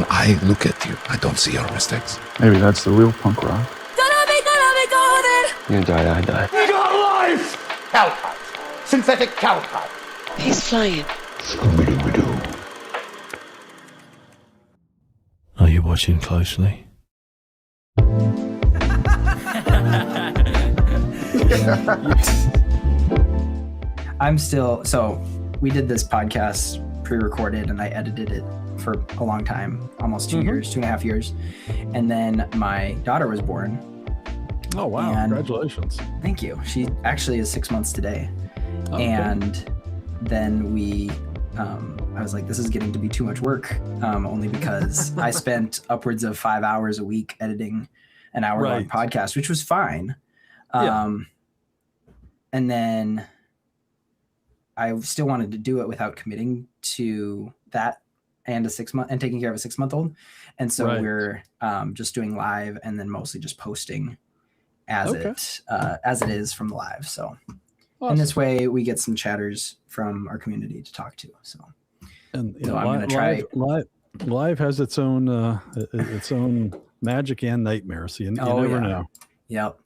when I look at you, I don't see your mistakes. Maybe that's the real punk rock. You die, I die. You got life! Cowcut. Synthetic cowcut. He's flying. Scooby-Doo. Are you watching closely? We did this podcast pre-recorded and I edited it for a long time, almost 2 years, 2.5 years. And then my daughter was born. Oh, wow. Congratulations. Thank you. She actually is 6 months today. Okay. And then I was like, this is getting to be too much work, only because I spent upwards of 5 hours a week editing an hour-long podcast, which was fine. And then I still wanted to do it without committing to that and taking care of a 6-month-old. And so we're just doing live and then mostly just posting as it is from the live. So in this way we get some chatters from our community to talk to. So, I'm going to try. Live has its own magic and nightmare. So you never know. Yep.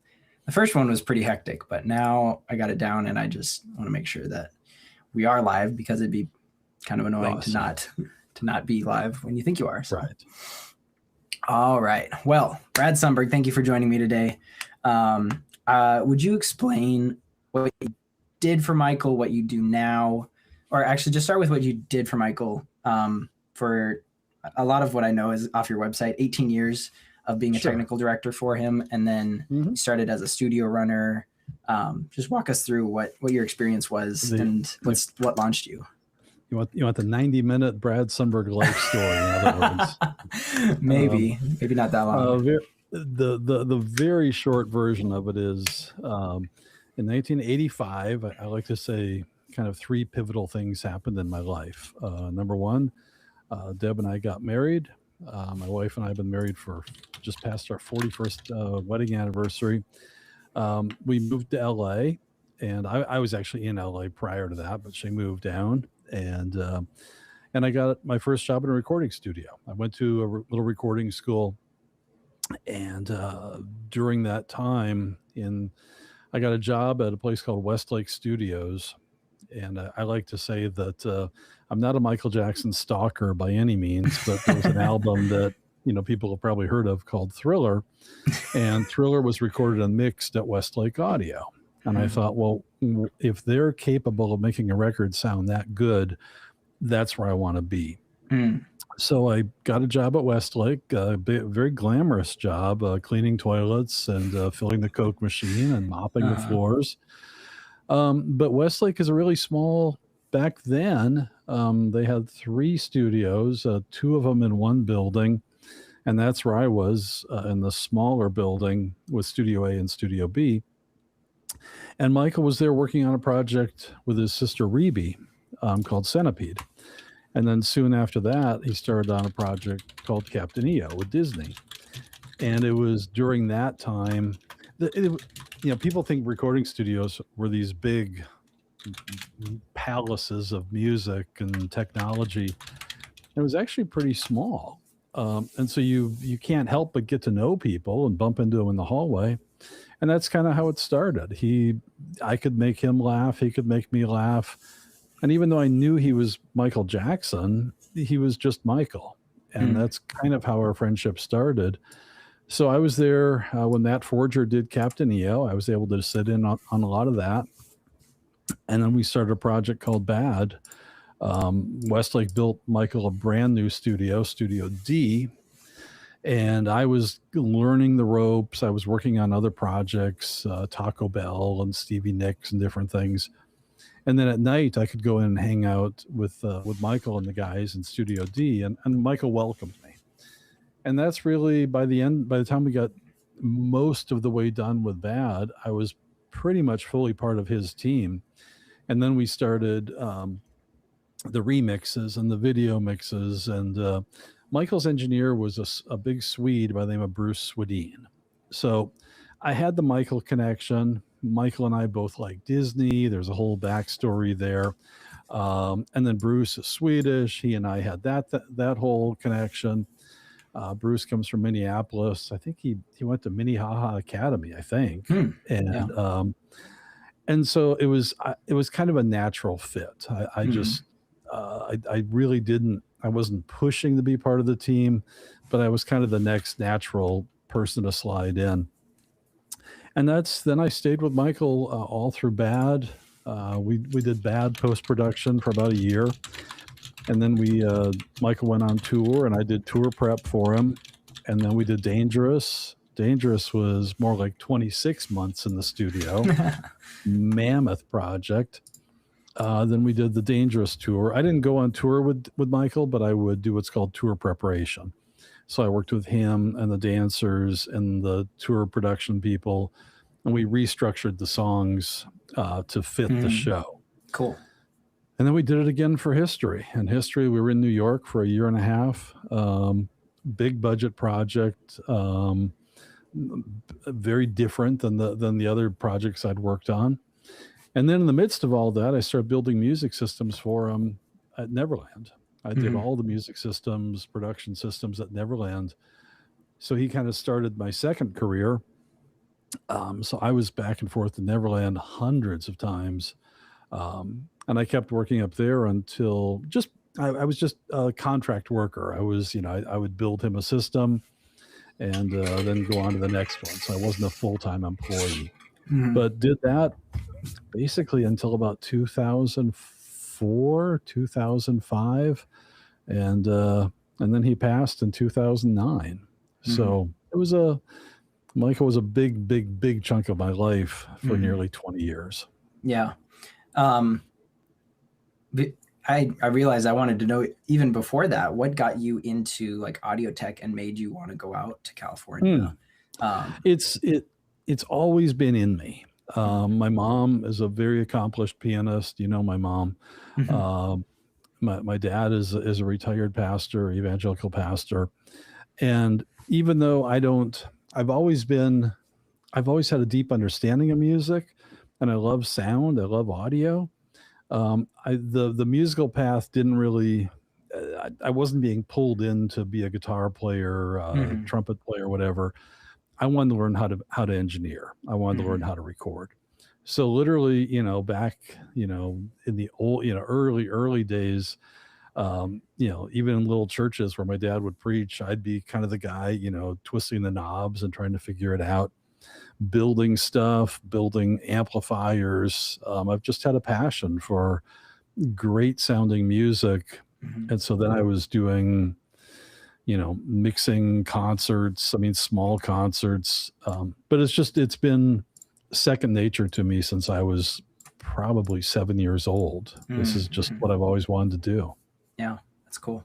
The first one was pretty hectic, but now I got it down and I just want to make sure that we are live, because it'd be kind of annoying to not be live when you think you are. So. Right. All right. Well, Brad Sundberg, thank you for joining me today. Would you explain what you did for Michael, what you do now, or actually just start with what you did for Michael? For a lot of what I know is off your website, 18 years of being a technical director for him, and then you started as a studio runner. Just walk us through what your experience was and what launched you. You want the 90-minute Brad Sundberg life story, in other words. maybe not that long. The very short version of it is in 1985, I like to say kind of 3 pivotal things happened in my life. Number one, Deb and I got married. My wife and I have been married for just past our 41st wedding anniversary. We moved to LA, and I was actually in LA prior to that, but she moved down, and I got my first job in a recording studio. I went to a little recording school, and during that time, I got a job at a place called Westlake Studios, and I like to say that I'm not a Michael Jackson stalker by any means, but there was an album that people have probably heard of called Thriller, and Thriller was recorded and mixed at Westlake Audio. And I thought, well, if they're capable of making a record sound that good, that's where I want to be. So I got a job at Westlake, a very glamorous job, cleaning toilets and filling the Coke machine and mopping the floors. But Westlake is a really small, back then, they had 3 studios, 2 of them in one building. And that's where I was, in the smaller building with Studio A and Studio B. And Michael was there working on a project with his sister Rebe called Centipede. And then soon after that, he started on a project called Captain EO with Disney. And it was during that time people think recording studios were these big palaces of music and technology. It was actually pretty small. And so you can't help but get to know people and bump into them in the hallway. And that's kind of how it started. I could make him laugh. He could make me laugh. And even though I knew he was Michael Jackson, he was just Michael. And that's kind of how our friendship started. So I was there when Matt Forger did Captain EO. I was able to sit in on a lot of that. And then we started a project called Bad. Westlake built Michael a brand new studio, Studio D. And I was learning the ropes. I was working on other projects, Taco Bell and Stevie Nicks and different things. And then at night, I could go in and hang out with Michael and the guys in Studio D, and Michael welcomed me. And that's really, by the time we got most of the way done with Bad, I was pretty much fully part of his team. And then we started the remixes and the video mixes, and Michael's engineer was a big Swede by the name of Bruce Swedin. So I had the Michael connection. Michael and I both like Disney. There's a whole backstory there. And then Bruce is Swedish. He and I had that whole connection. Bruce comes from Minneapolis. I think he went to Minnehaha Academy, I think, Yeah. and so it was kind of a natural fit. I Mhm. just I really didn't. I wasn't pushing to be part of the team, but I was kind of the next natural person to slide in. And then I stayed with Michael all through Bad. We did Bad post production for about a year, and then Michael went on tour, and I did tour prep for him, and then we did Dangerous. Dangerous was more like 26 months in the studio, mammoth project. Then we did the Dangerous tour. I didn't go on tour with Michael, but I would do what's called tour preparation. So I worked with him and the dancers and the tour production people, and we restructured the songs to fit the show. Cool. And then we did it again for History. And History, we were in New York for a year and a half. Big budget project, very different than the other projects I'd worked on. And then in the midst of all that, I started building music systems for him at Neverland. I did all the music systems, production systems at Neverland. So he kind of started my second career. So I was back and forth to Neverland hundreds of times. And I kept working up there until I was just a contract worker. I was, I would build him a system and then go on to the next one. So I wasn't a full-time employee, but did that basically until about 2004, 2005. And then he passed in 2009. So Michael was a big chunk of my life for nearly 20 years. Yeah. I realized I wanted to know, even before that, what got you into like audio tech and made you want to go out to California? It's always been in me. My mom is a very accomplished pianist. My mom. My dad is a retired pastor, evangelical pastor. And even though I've always had a deep understanding of music, and I love sound, I love audio. The musical path didn't really, I wasn't being pulled in to be a guitar player, trumpet player, whatever. I wanted to learn how to engineer. I wanted to learn how to record. So literally, back, in the old, early days, even in little churches where my dad would preach, I'd be kind of the guy, twisting the knobs and trying to figure it out, building stuff, building amplifiers. I've just had a passion for great sounding music. And so then I was doing, mixing concerts, small concerts. But it's been second nature to me since I was probably 7 years old. This is just what I've always wanted to do. Yeah, that's cool.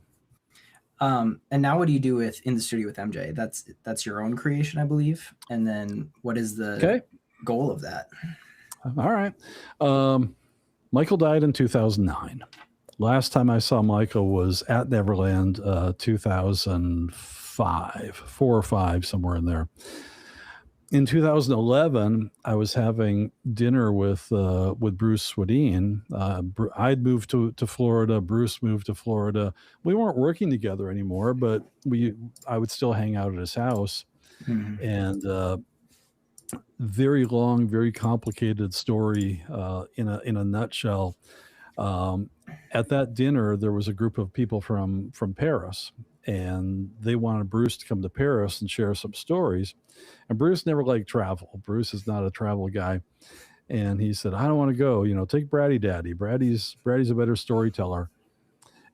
And now what do you do in the studio with MJ? That's your own creation, I believe. And then what is the goal of that? All right. Michael died in 2009. Last time I saw Michael was at Neverland, 2005, 4 or 5, somewhere in there. In 2011, I was having dinner with Bruce Swedien. I'd moved to Florida. Bruce moved to Florida. We weren't working together anymore, but I would still hang out at his house. And very long, very complicated story in a nutshell. At that dinner, there was a group of people from Paris, and they wanted Bruce to come to Paris and share some stories. And Bruce never liked travel. Bruce is not a travel guy. And he said, I don't want to go, take Braddy Daddy. Braddy's a better storyteller.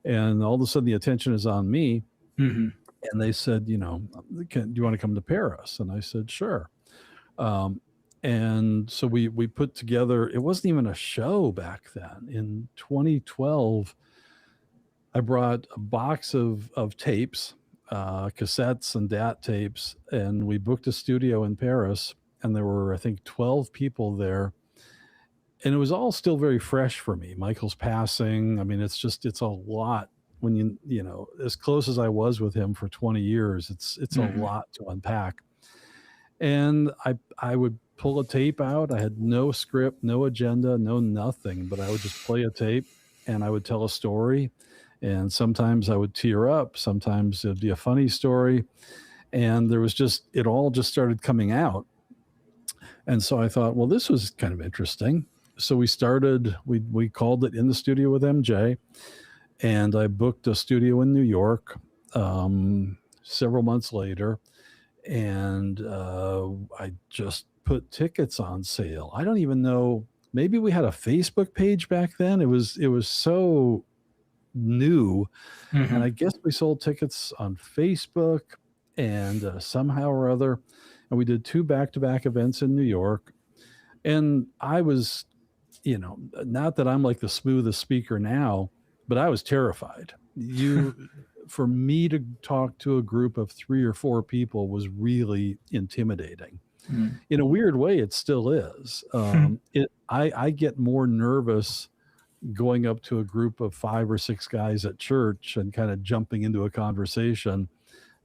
And all of a sudden the attention is on me. And they said, do you want to come to Paris? And I said, sure. And so we put together, it wasn't even a show back then. In 2012, I brought a box of tapes, cassettes and DAT tapes, and we booked a studio in Paris, and there were, I think, 12 people there. And it was all still very fresh for me. Michael's passing. It's a lot when as close as I was with him for 20 years, it's a lot to unpack. And I would pull a tape out. I had no script, no agenda, no nothing, but I would just play a tape and I would tell a story. And sometimes I would tear up. Sometimes it'd be a funny story. And there was it all just started coming out. And so I thought, well, this was kind of interesting. So we called it In the Studio with MJ. And I booked a studio in New York several months later. And I just put tickets on sale. I don't even know. Maybe we had a Facebook page back then. It was so new, and I guess we sold tickets on Facebook, and somehow or other, and we did 2 back-to-back events in New York. And I was, not that I'm like the smoothest speaker now, but I was terrified. For me to talk to a group of 3 or 4 people was really intimidating. In a weird way, it still is. I get more nervous going up to a group of 5 or 6 guys at church and kind of jumping into a conversation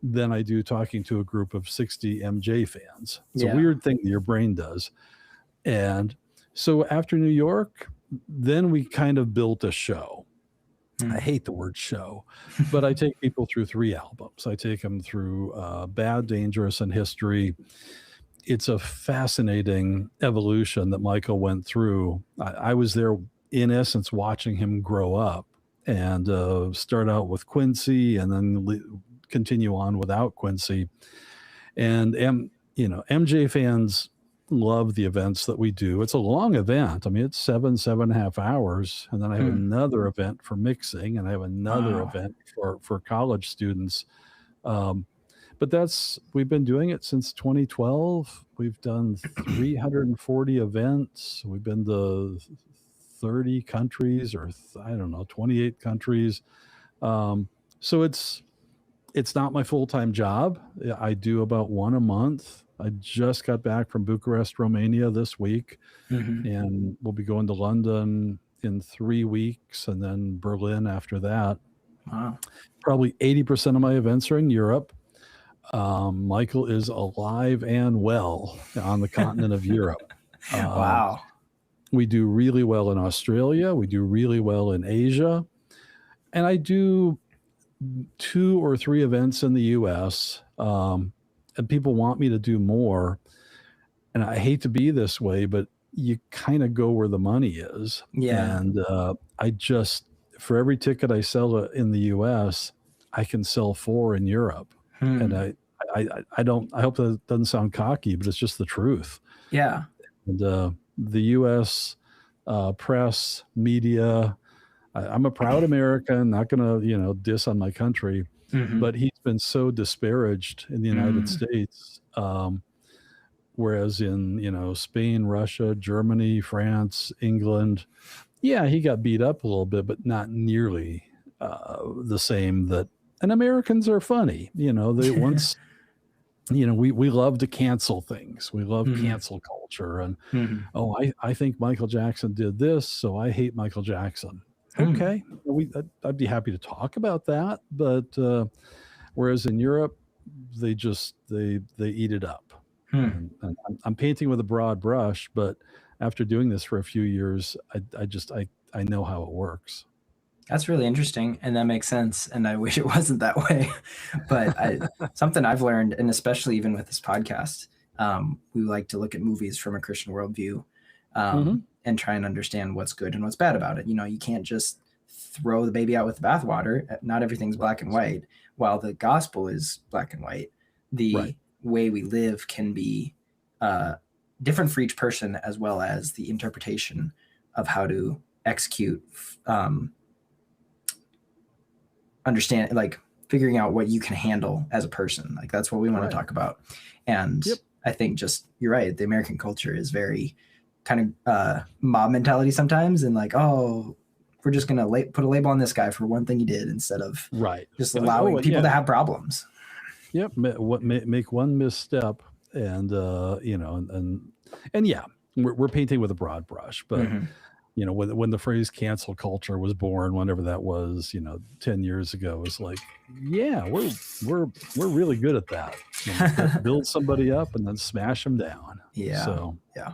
than I do talking to a group of 60 MJ fans. It's a weird thing that your brain does. And so after New York, then we kind of built a show. I hate the word show, but I take people through 3 albums. I take them through Bad, Dangerous, and History. It's a fascinating evolution that Michael went through. I was there, in essence, watching him grow up and start out with Quincy and then continue on without Quincy. And, MJ fans love the events that we do. It's a long event. I mean, it's 7.5 hours. And then I have another event for mixing, and I have another event for college students. But we've been doing it since 2012. We've done 340 events. We've been to 30 countries, or I don't know, 28 countries. So it's not my full-time job. I do about 1 a month. I just got back from Bucharest, Romania this week, and we'll be going to London in 3 weeks, and then Berlin after that. Wow. Probably 80% of my events are in Europe. Michael is alive and well on the continent of Europe. Wow. We do really well in Australia. We do really well in Asia. And I do 2 or 3 events in the US. And people want me to do more. And I hate to be this way, but you kind of go where the money is. Yeah. And for every ticket I sell in the US, I can sell 4 in Europe. And I hope that doesn't sound cocky, but it's just the truth. Yeah. And the US press, media, I'm a proud American, not going to, diss on my country, but he's been so disparaged in the United States. Whereas in, Spain, Russia, Germany, France, England, yeah, he got beat up a little bit, but not nearly the same and Americans are funny, they once, we love to cancel things. We love cancel culture. And, I think Michael Jackson did this, so I hate Michael Jackson. Okay. I'd be happy to talk about that. But whereas in Europe, they eat it up. And I'm painting with a broad brush, but after doing this for a few years, I know how it works. That's really interesting, and that makes sense. And I wish it wasn't that way, but something I've learned, and especially even with this podcast, we like to look at movies from a Christian worldview, and try and understand what's good and what's bad about it. You can't just throw the baby out with the bathwater. Not everything's black and white. While the gospel is black and white, the way we live can be different for each person, as well as the interpretation of how to execute, understand, like figuring out what you can handle as a person. Like that's what we want to talk about. And I think you're right. The American culture is very kind of mob mentality sometimes, and like, oh, we're just going to put a label on this guy for one thing he did, instead of just allowing people to have problems. Yep. Make one misstep, and yeah, we're painting with a broad brush, but when the phrase cancel culture was born, whenever that was, 10 years ago, it was like, yeah, we're really good at that. Build somebody up and then smash them down. Yeah. So, yeah.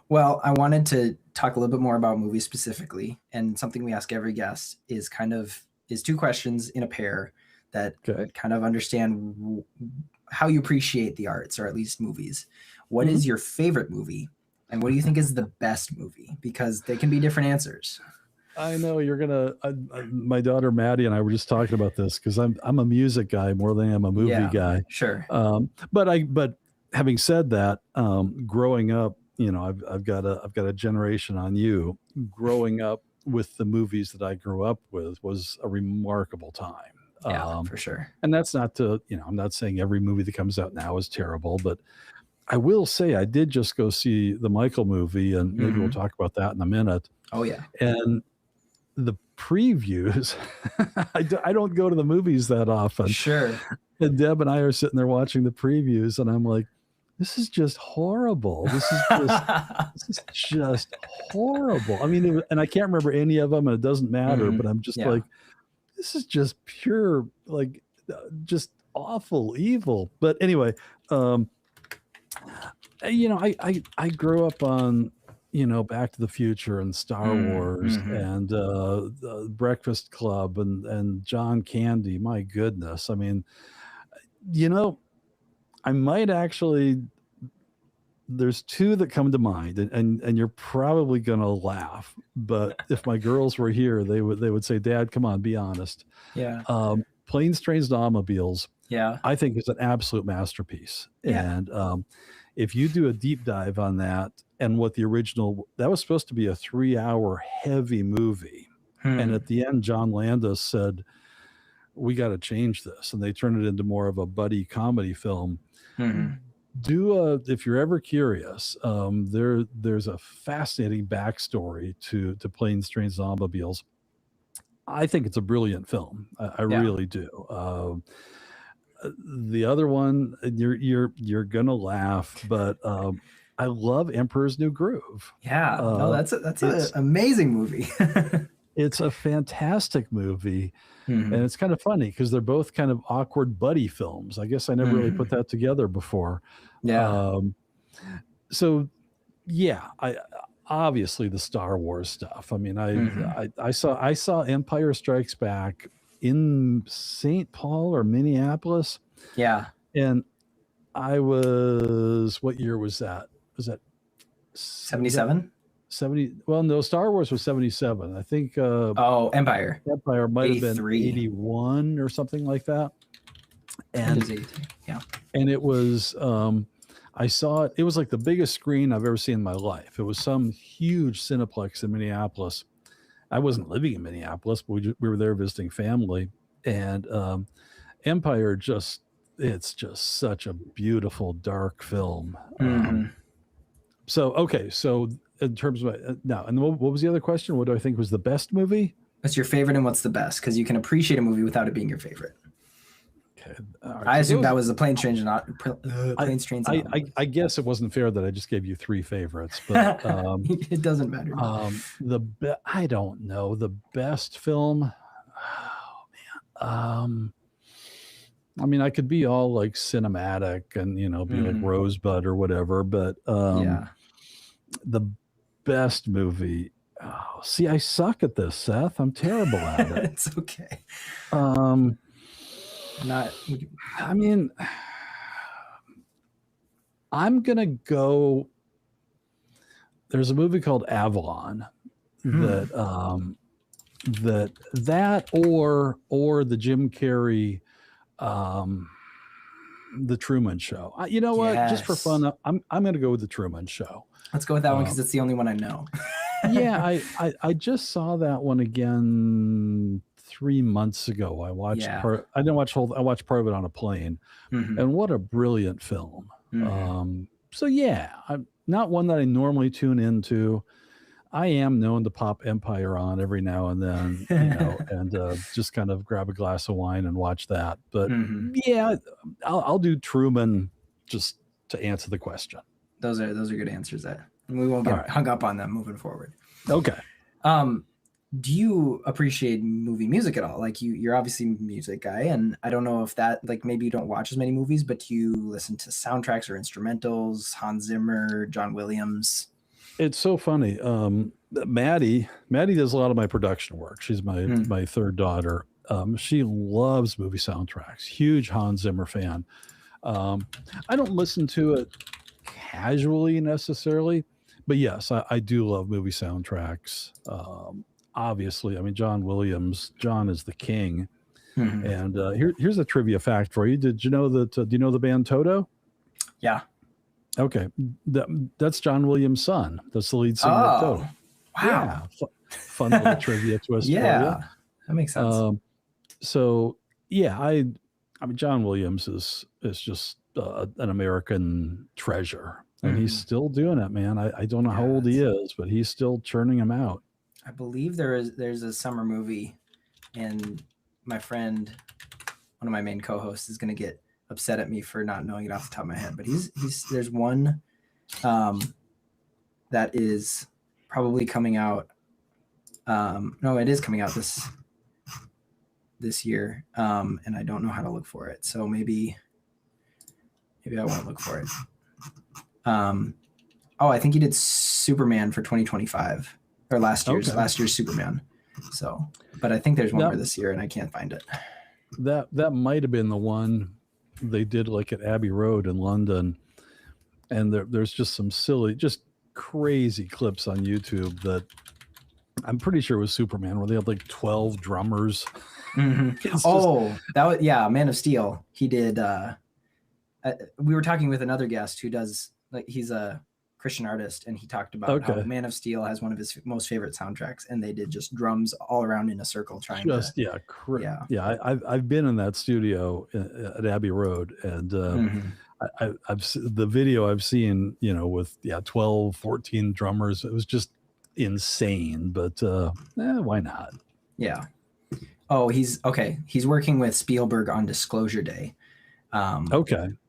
Well, I wanted to talk a little bit more about movies specifically, and something we ask every guest is kind of is 2 questions in a pair that Okay. kind of understand how you appreciate the arts, or at least movies. What is your favorite movie, and what do you think is the best movie? Because they can be different answers. I know you're gonna. My daughter Maddie and I were just talking about this because I'm a music guy more than I'm a movie guy. Sure. But having said that, growing up, I've got a generation on you. Growing up with the movies that I grew up with was a remarkable time. Yeah, for sure. And that's not to, I'm not saying every movie that comes out now is terrible, but I will say I did just go see the Michael movie, and maybe we'll talk about that in a minute. Oh yeah. And the previews, I don't go to the movies that often. Sure. And Deb and I are sitting there watching the previews, and I'm like, this is just horrible. This is just horrible. I mean, and I can't remember any of them, and it doesn't matter, but I'm just like, this is just pure, like, just awful evil. But anyway, I grew up on, Back to the Future and Star Wars and the Breakfast Club and John Candy. My goodness. I mean, I might actually, there's 2 that come to mind, and you're probably going to laugh, but if my girls were here, they would say, Dad, come on, be honest. Yeah. Planes, Trains, and Automobiles, I think is an absolute masterpiece. Yeah. And if you do a deep dive on that, and what the original, that was supposed to be a 3-hour heavy movie. And at the end, John Landis said, we got to change this. And they turned it into more of a buddy comedy film. If you're ever curious, there's a fascinating backstory to Planes, Trains, and Automobiles. I think it's a brilliant film. I really do. The other one, you're gonna laugh, but I love Emperor's New Groove. Yeah, no, that's an amazing movie. It's a fantastic movie, and it's kind of funny because they're both kind of awkward buddy films. I guess I never really put that together before. Yeah. So, yeah, I obviously the Star Wars stuff. I mean, I saw Empire Strikes Back in St. Paul or Minneapolis. Yeah. And I was, what year was that? Was that 77? 70? Well, no, Star Wars was 77. I think Empire might have been 83. 81 or something like that. And yeah. And it was I saw it. It was like the biggest screen I've ever seen in my life. It was some huge Cineplex in Minneapolis. I wasn't living in Minneapolis, but we were there visiting family. And Empire it's just such a beautiful, dark film. So in terms of now, and what was the other question? What do I think was the best movie? What's your favorite and what's the best? Because you can appreciate a movie without it being your favorite. Okay. Right. I assume that was the Planes, Trains, and I guess it wasn't fair that I just gave you 3 favorites, but it doesn't matter. I don't know, the best film. Oh man. I mean, I could be all like cinematic and be like Rosebud or whatever, but the best movie. Oh, see, I suck at this, Seth. I'm terrible at it. It's okay. I mean, I'm gonna go. There's a movie called Avalon that or the Jim Carrey, the Truman Show. You know what? Just for fun, I'm gonna go with the Truman Show. Let's go with that one because it's the only one I know. Yeah, I just saw that one again 3 months ago. I watched part. I didn't watch I watched part of it on a plane, and what a brilliant film. So yeah, I'm not one that I normally tune into. I am known to pop Empire on every now and then, and just kind of grab a glass of wine and watch that. But yeah, I'll do Truman just to answer the question. Those are good answers. That we won't get hung up on them moving forward. Okay. Do you appreciate movie music at all? Like you're obviously a music guy, and I don't know if that, like, maybe you don't watch as many movies, but do you listen to soundtracks or instrumentals? Hans Zimmer, John Williams. It's so funny. Maddie does a lot of my production work. She's my third daughter. She loves movie soundtracks. Huge Hans Zimmer fan. I don't listen to it casually necessarily, but yes, I do love movie soundtracks. Obviously, I mean John Williams. John is the king. Mhm. And here's a trivia fact for you. Did you know that? Do you know the band Toto? Yeah. Okay, that's John Williams' son. That's the lead singer of Toto. Wow. Yeah, fun little trivia twist Yeah, for that makes you. sense. So yeah, I mean John Williams is just an American treasure, and he's Mhm. still doing it, man. I don't know how old he Yes. is, but he's still churning them out. I believe there's a summer movie, and my friend, one of my main co-hosts, is going to get upset at me for not knowing it off the top of my head. But he's there's one that is probably coming out. No, it is coming out this year, and I don't know how to look for it. So maybe I won't look for it. I think he did Superman for 2025 or last year's Superman. So, but I think there's one more this year, and I can't find it. That might have been the one they did like at Abbey Road in London, and there's just some silly, just crazy clips on YouTube that I'm pretty sure was Superman, where they had like 12 drummers. Mm-hmm. That was Man of Steel. He did. We were talking with another guest who does he's a Christian artist, and he talked about how Man of Steel has one of his most favorite soundtracks, and they did just drums all around in a circle trying I've been in that studio at Abbey Road, and I've the video I've seen, with 12, 14 drummers. It was just insane, but why not? Yeah. Oh, he's working with Spielberg on Disclosure Day.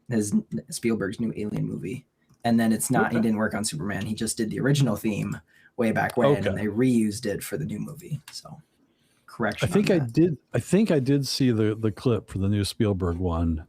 His Spielberg's new Alien movie. And then it's not, he didn't work on Superman. He just did the original theme way back when, and they reused it for the new movie. So correction. I think I did see the clip for the new Spielberg one.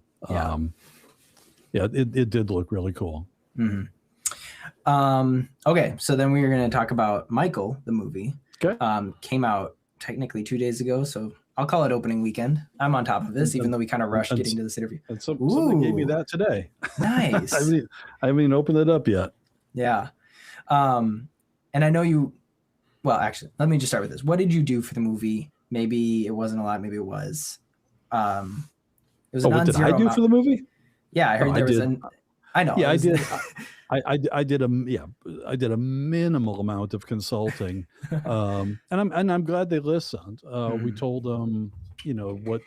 It did look really cool. Mm-hmm. Okay. So then we were going to talk about Michael, the movie. Okay. Came out technically 2 days ago. So I'll call it opening weekend. I'm on top of this, even though we kind of rushed getting to this interview. And somebody gave me that today. Nice. I haven't even opened it up yet. Yeah. And I know you, well, actually, let me just start with this. What did you do for the movie? Maybe it wasn't a lot. Maybe it was. It was a what did I do for the movie? Yeah, I heard there was I know. Yeah, I did. I did a minimal amount of consulting, and I'm glad they listened. We told them, what,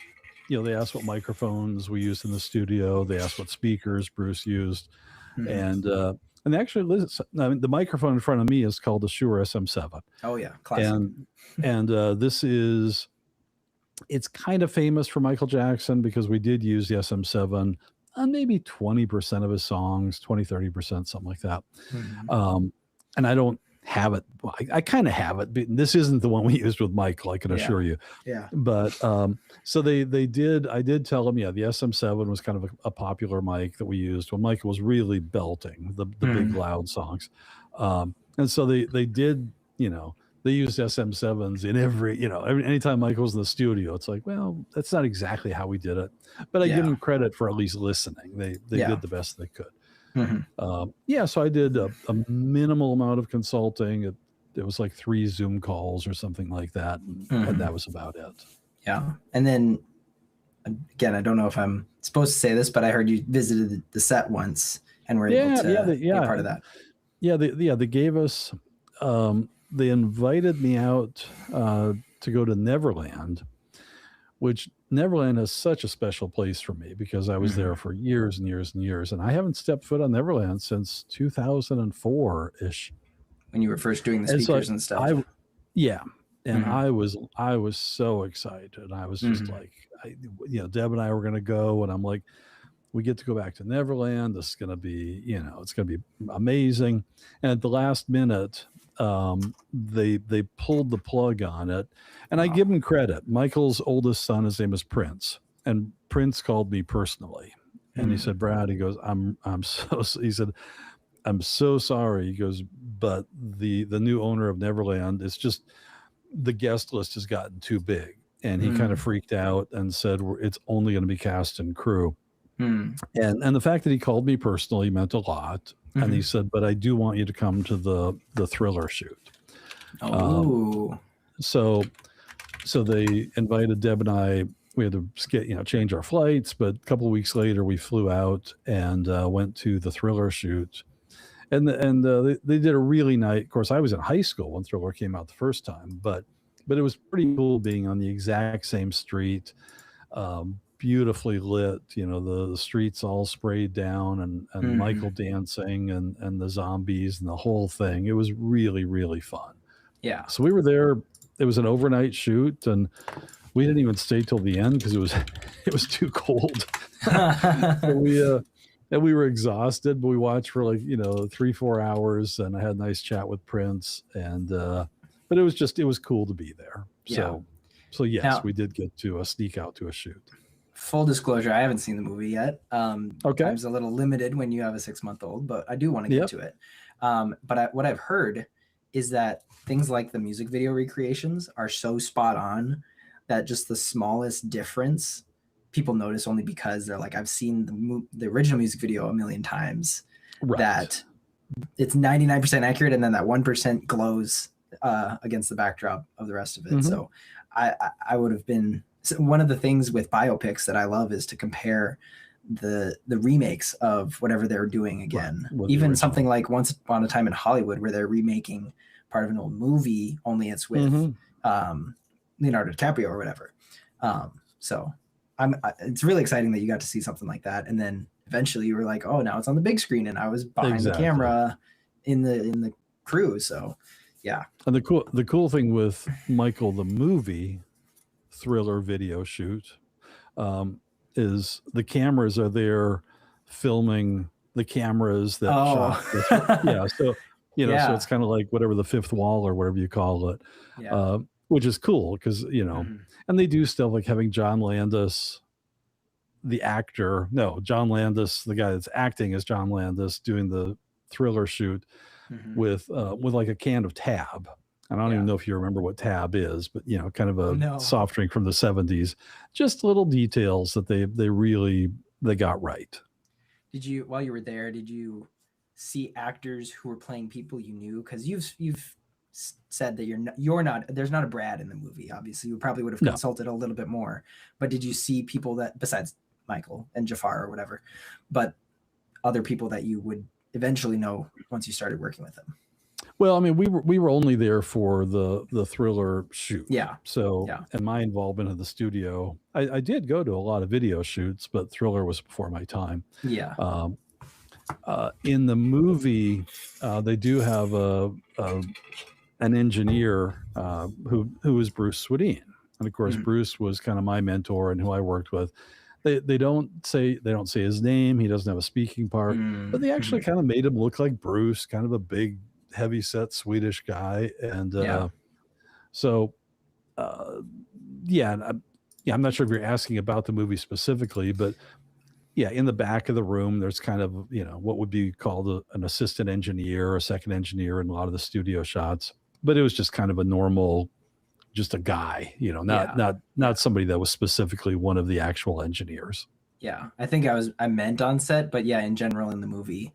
they asked what microphones we used in the studio. They asked what speakers Bruce used, and they actually listen. I mean, the microphone in front of me is called the Shure SM7. Oh yeah, classic. And this is, it's kind of famous for Michael Jackson because we did use the SM7 on maybe 20% of his songs, 20-30%, something like that. And I don't have it. Well, I kind of have it, but this isn't the one we used with Michael, I can assure you. Yeah. But so I did tell him, the SM7 was kind of a popular mic that we used when Michael was really belting the big loud songs. And so they did, they used SM7s in every, anytime Michael's in the studio, it's like, well, that's not exactly how we did it. But I give them credit for at least listening. They did the best they could. So I did a minimal amount of consulting. It was like 3 Zoom calls or something like that. And that was about it. Yeah. And then, again, I don't know if I'm supposed to say this, but I heard you visited the set once and were able to be a part of that. Yeah, they gave us... they invited me out to go to Neverland, which Neverland has such a special place for me because I was there for years and years and years. And I haven't stepped foot on Neverland since 2004-ish. When you were first doing the speakers and stuff. I was so excited. I was just like, Deb and I were going to go, and I'm like, we get to go back to Neverland. This is going to be, it's going to be amazing. And at the last minute, they pulled the plug on it, and I give him credit. Michael's oldest son, his name is Prince, and Prince called me personally, and he said, Brad, he goes, he said, I'm so sorry. He goes, but the new owner of Neverland is just, the guest list has gotten too big. and he kind of freaked out and said, it's only going to be cast and crew. Mm. And the fact that he called me personally meant a lot. And he said, but I do want you to come to the Thriller shoot. Oh. So they invited Deb and I. We had to change our flights, but a couple of weeks later we flew out and went to the Thriller shoot. And they did a really nice. Of course, I was in high school when Thriller came out the first time, but it was pretty cool being on the exact same street, beautifully lit. The streets all sprayed down, and Michael dancing, and the zombies and the whole thing. It was really, really fun. Yeah. So we were there. It was an overnight shoot, and we didn't even stay till the end because it was too cold. So we were exhausted, but we watched for 3-4 hours, and I had a nice chat with Prince, and but it was cool to be there. So yes, now, we did get to sneak out to a shoot. Full disclosure, I haven't seen the movie yet. Okay. I was a little limited when you have a 6-month-old, but I do want to get to it. But what I've heard is that things like the music video recreations are so spot on that just the smallest difference people notice only because they're like, I've seen the original music video a million times. Right. That it's 99% accurate, and then that 1% glows against the backdrop of the rest of it. So I would have been one of the things with biopics that I love is to compare the remakes of whatever they're doing again. Right. Even something like Once Upon a Time in Hollywood, where they're remaking part of an old movie, only it's with Leonardo DiCaprio or whatever. So it's really exciting that you got to see something like that, and then eventually you were like, oh, now it's on the big screen, and I was behind the camera in the crew. So yeah. And the cool thing with Michael the movie Thriller video shoot is the cameras are there filming the cameras that shot so so it's kind of like whatever the fifth wall or whatever you call it, which is cool because and they do stuff like having John Landis, the guy that's acting as John Landis, doing the Thriller shoot with like a can of Tab. I don't even know if you remember what Tab is, but kind of a soft drink from the 70s. Just little details that they got right. While you were there, did you see actors who were playing people you knew? Because you've said that you're not. There's not a Brad in the movie. Obviously, you probably would have consulted a little bit more. But did you see people that, besides Michael and Jafar or whatever, but other people that you would eventually know once you started working with them? Well, I mean, we were only there for the Thriller shoot. Yeah. So, and my involvement in the studio, I did go to a lot of video shoots, but Thriller was before my time. Yeah. In the movie, they do have an engineer who is Bruce Swedien, and of course, Bruce was kind of my mentor and who I worked with. They don't say his name. He doesn't have a speaking part, but they actually kind of made him look like Bruce, kind of a big, heavy-set Swedish guy, and I'm not sure if you're asking about the movie specifically, but in the back of the room, there's kind of what would be called an assistant engineer or a second engineer in a lot of the studio shots, but it was just kind of a normal, just a guy, not somebody that was specifically one of the actual engineers. Yeah, I think I meant on set, but in general in the movie.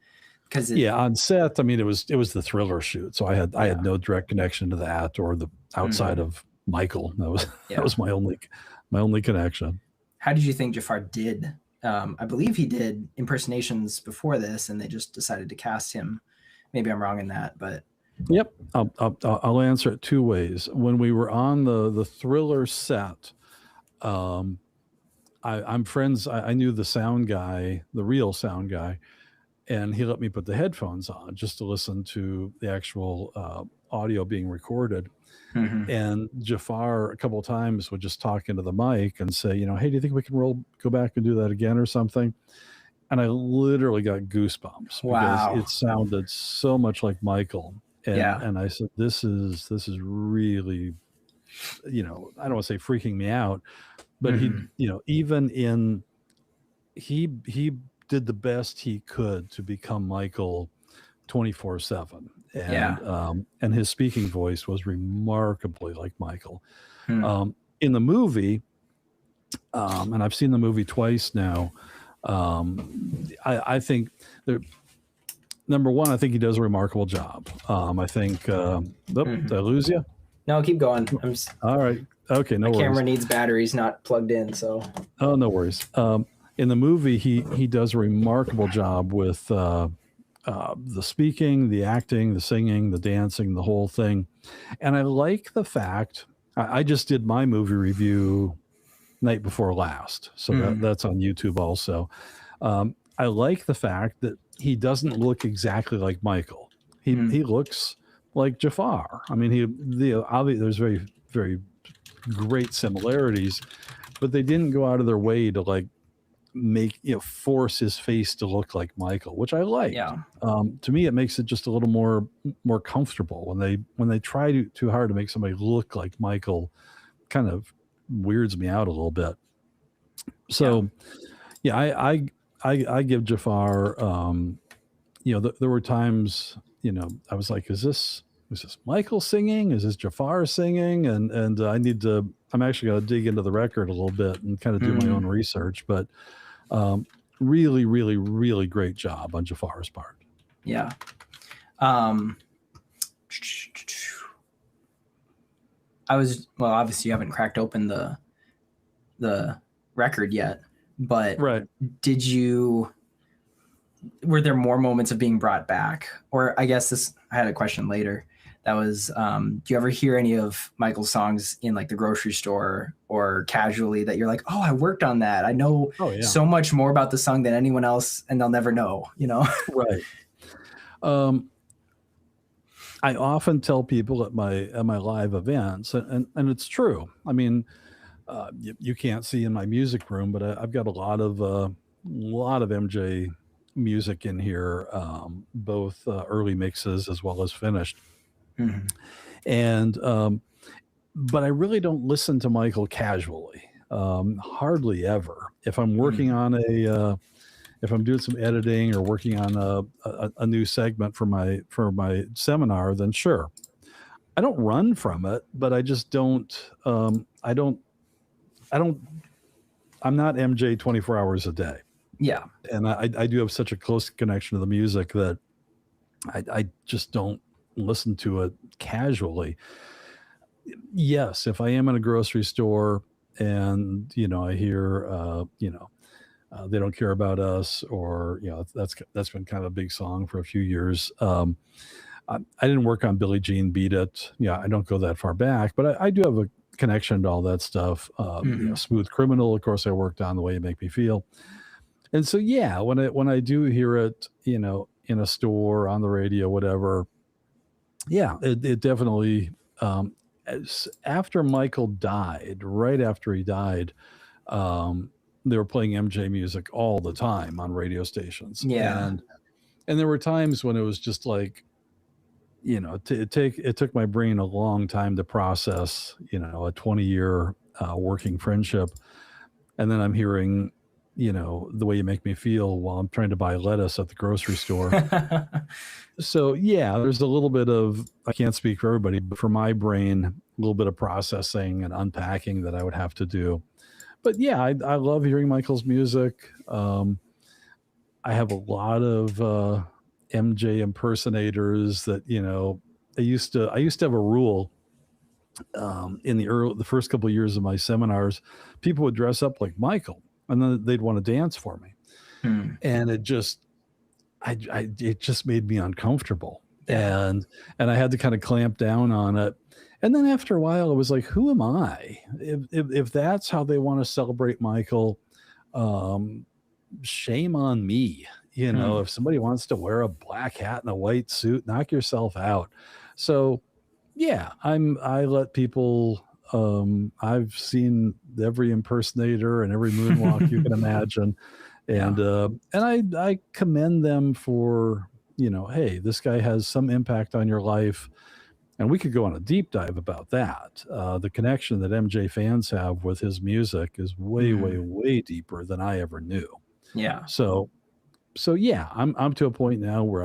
On set, I mean, it was the Thriller shoot, so I had no direct connection to that or the outside of Michael. That was my only connection. How did you think Jafar did? I believe he did impersonations before this, and they just decided to cast him. Maybe I'm wrong in that, but yep, I'll answer it two ways. When we were on the Thriller set, I'm friends. I knew the sound guy, the real sound guy. And he let me put the headphones on just to listen to the actual audio being recorded. And Jafar a couple of times would just talk into the mic and say, hey, do you think we can go back and do that again or something? And I literally got goosebumps because it sounded so much like Michael. And I said, this is really, I don't want to say freaking me out, but he did the best he could to become Michael 24/7. And his speaking voice was remarkably like Michael. in the movie, and I've seen the movie twice now. I think there, number one, I think he does a remarkable job. I think. Did I lose you? No, keep going. All right. Okay. No my worries. camera needs batteries, not plugged in. So. Oh, no worries. In the movie, he does a remarkable job with the speaking, the acting, the singing, the dancing, the whole thing. And I like the fact I just did my movie review night before last, so that's on YouTube also. I like the fact that he doesn't look exactly like Michael. He looks like Jafar. I mean, obviously there's very, very great similarities, but they didn't go out of their way to like make force his face to look like Michael, which I like. Yeah. To me, it makes it just a little more comfortable when they try too hard to make somebody look like Michael. Kind of weirds me out a little bit. So, I give Jafar. There were times I was like, is this Michael singing? Is this Jafar singing? And I'm actually going to dig into the record a little bit and kind of do my own research. But really, really, really great job on Jafar's part. Yeah. Obviously you haven't cracked open the record yet, but right. Were there more moments of being brought back? Or I guess I had a question later. That was, do you ever hear any of Michael's songs in like the grocery store or casually that you're like, oh, I worked on that. I know so much more about the song than anyone else and they'll never know, Right. I often tell people at my live events, and it's true. I mean, you can't see in my music room, but I've got a lot of MJ music in here, both early mixes as well as finished. And but I really don't listen to Michael casually, hardly ever. If I'm working on if I'm doing some editing or working on a new segment for my seminar, then sure. I don't run from it, but I just don't. I'm not MJ 24 hours a day. Yeah, and I do have such a close connection to the music that I just don't listen to it casually. Yes, if I am in a grocery store and I hear They Don't Care About Us, or that's been kind of a big song for a few years. I didn't work on Billie Jean Beat It. I don't go that far back, but I do have a connection to all that stuff. Smooth Criminal, of course, I worked on The Way You Make Me Feel. And so, when I do hear it, in a store, on the radio, whatever, it definitely, after Michael died, right after he died, they were playing MJ music all the time on radio stations. Yeah. And there were times when it was just like, it took my brain a long time to process, a 20-year working friendship. And then I'm hearing, The Way You Make Me Feel while I'm trying to buy lettuce at the grocery store. So there's a little bit of, I can't speak for everybody, but for my brain, a little bit of processing and unpacking that I would have to do. But I love hearing Michael's music. I have a lot of MJ impersonators that I used to have a rule in the first couple of years of my seminars. People would dress up like Michael and then they'd want to dance for me, and it just made me uncomfortable, and I had to kind of clamp down on it. And then after a while, it was like, who am I? If that's how they want to celebrate Michael, shame on me. If somebody wants to wear a black hat and a white suit, knock yourself out. So, I let people. I've seen every impersonator and every moonwalk you can imagine, and I commend them for hey, this guy has some impact on your life. And we could go on a deep dive about that. The connection that MJ fans have with his music is way, way, way deeper than I ever knew. Yeah. So I'm to a point now where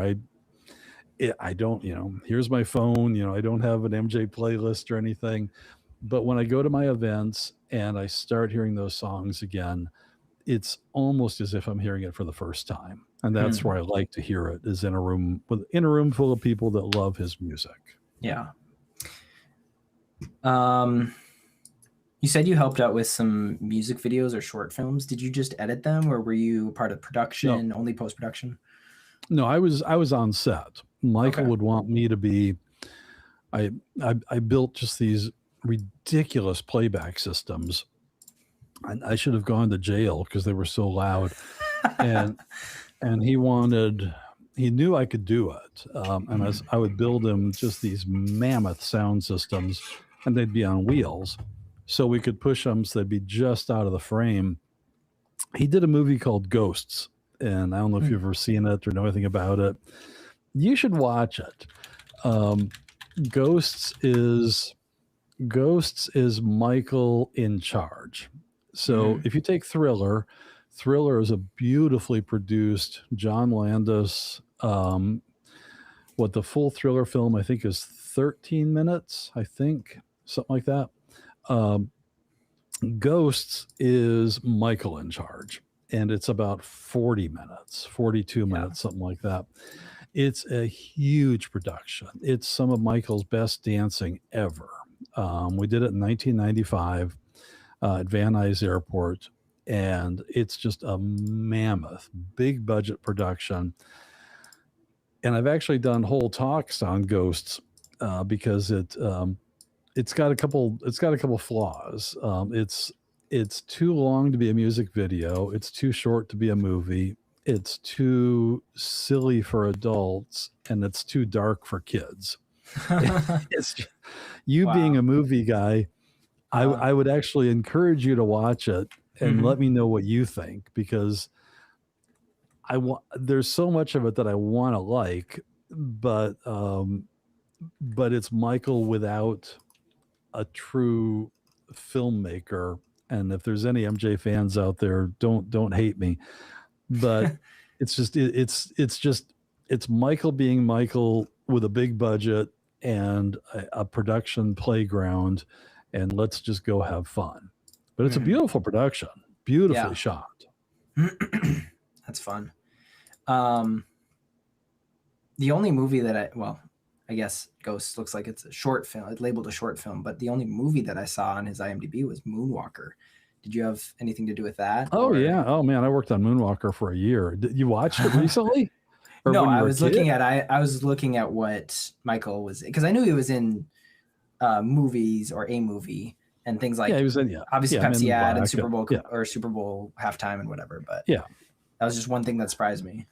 I don't, here's my phone, I don't have an MJ playlist or anything. But when I go to my events and I start hearing those songs again, it's almost as if I'm hearing it for the first time. And that's where I like to hear it, is in a room full of people that love his music. Yeah. You said you helped out with some music videos or short films. Did you just edit them, or were you part of production, only post-production? No, I was on set. Michael would want me to be. I built just these ridiculous playback systems, and I should have gone to jail because they were so loud. and he knew I could do it. And I would build him just these mammoth sound systems, and they'd be on wheels, so we could push them so they'd be just out of the frame. He did a movie called Ghosts, and I don't know if you've ever seen it or know anything about it. You should watch it. Ghosts is Michael in charge. So if you take Thriller is a beautifully produced John Landis. What the full Thriller film I think is 13 minutes. I think something like that. Ghosts is Michael in charge, and it's about 40 minutes, 42 minutes, something like that. It's a huge production. It's some of Michael's best dancing ever. We did it in 1995 at Van Nuys Airport, and it's just a mammoth, big budget production. And I've actually done whole talks on Ghosts because it's got a couple flaws. It's too long to be a music video. It's too short to be a movie. It's too silly for adults, and it's too dark for kids. It's just, being a movie guy, I would actually encourage you to watch it and let me know what you think, because there's so much of it that I want to like, but it's Michael without a true filmmaker. And if there's any MJ fans out there, don't hate me, but it's Michael being Michael with a big budget and a production playground, and let's just go have fun. But it's a beautiful production, beautifully shot. That's fun. The only movie that I guess Ghost looks like it's a short film. It's labeled a short film, but the only movie that I saw on his IMDb was Moonwalker. Did you have anything to do with that? Oh, yeah. Oh, man, I worked on Moonwalker for a year. Did you watch it recently? No, I was looking at what Michael was, because I knew he was in movies or a movie and things like, he was in, obviously Pepsi ad and Super Bowl or Super Bowl halftime and whatever. But that was just one thing that surprised me.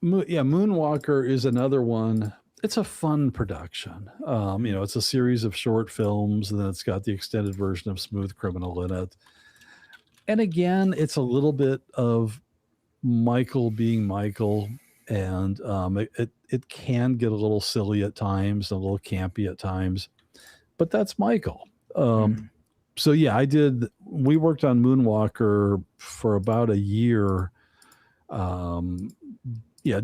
Moonwalker is another one. It's a fun production. It's a series of short films, and then it's got the extended version of Smooth Criminal in it. And again, it's a little bit of Michael being Michael, and it can get a little silly at times, a little campy at times, but that's Michael. So we worked on Moonwalker for about a year.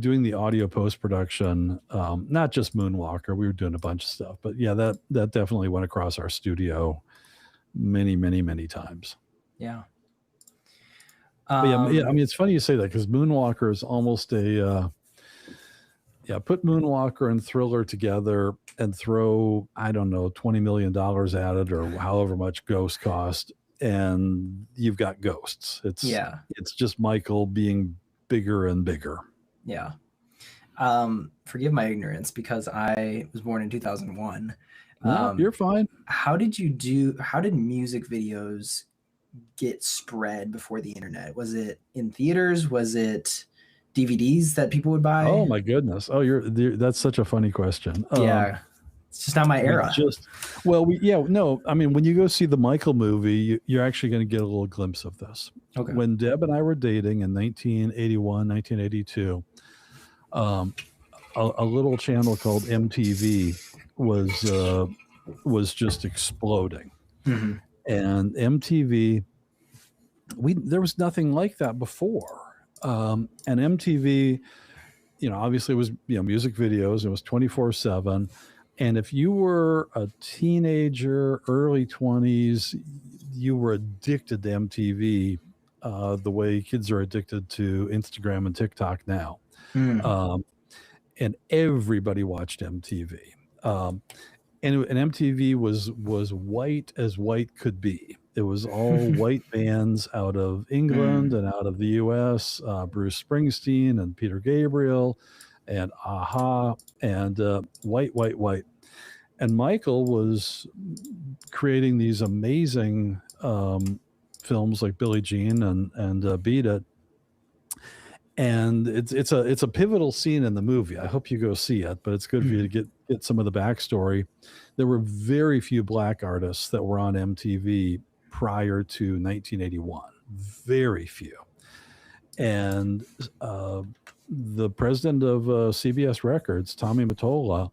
Doing the audio post-production, not just Moonwalker. We were doing a bunch of stuff, but that definitely went across our studio many, many, many times. Yeah. I mean, it's funny you say that, because Moonwalker is almost put Moonwalker and Thriller together and throw, I don't know, $20 million at it, or however much Ghost cost, and you've got Ghosts. It's just Michael being bigger and bigger. Yeah. Forgive my ignorance, because I was born in 2001. No, you're fine. How did music videos get spread before the internet? Was it in theaters? Was it DVDs that people would buy? Oh my goodness. Oh, that's such a funny question. It's just not my era. I mean, when you go see the Michael movie, you're actually going to get a little glimpse of this. Okay. When Deb and I were dating in 1981, 1982, a little channel called MTV was just exploding. Mm-hmm. And MTV, there was nothing like that before. And MTV, obviously it was, music videos. It was 24/7. And if you were a teenager, early 20s, you were addicted to MTV the way kids are addicted to Instagram and TikTok now. Mm. And everybody watched MTV. And MTV was white as white could be. It was all white bands out of England and out of the U.S. Bruce Springsteen and Peter Gabriel, and Aha, and white, white, white. And Michael was creating these amazing films like Billie Jean and Beat It. And it's a pivotal scene in the movie. I hope you go see it, but it's good for you to get some of the backstory. There were very few black artists that were on MTV prior to 1981. Very few. And the president of CBS Records, Tommy Mottola,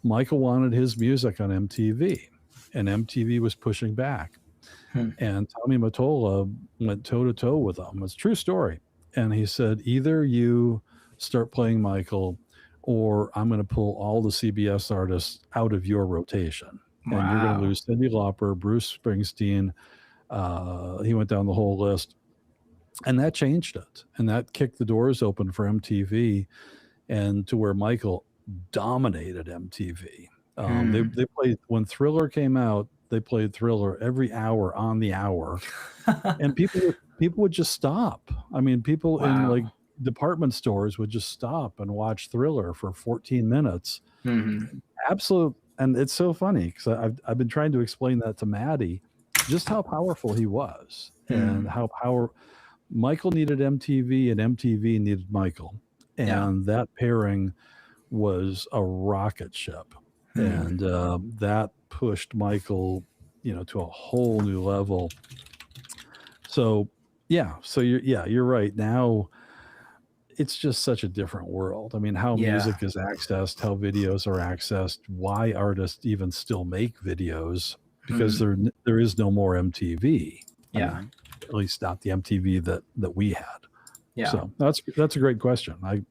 Michael wanted his music on MTV, and MTV was pushing back. And Tommy Mottola went toe to toe with them. It's a true story. And he said, either you start playing Michael, or I'm going to pull all the CBS artists out of your rotation. Wow. And you're going to lose Cyndi Lauper, Bruce Springsteen. He went down the whole list. And that changed it. And that kicked the doors open for MTV, and to where Michael dominated MTV. They played, when Thriller came out, they played Thriller every hour on the hour. And people would just stop. I mean, people in like department stores would just stop and watch Thriller for 14 minutes. Absolute. And it's so funny because I've been trying to explain that to Maddie, just how powerful he was and how Michael needed MTV and MTV needed Michael. And that pairing was a rocket ship. And that pushed Michael, to a whole new level. So you're right. Now it's just such a different world. I mean, how music is accessed, how videos are accessed, why artists even still make videos, because there is no more MTV. I mean, at least not the MTV that we had. Yeah. So that's a great question. I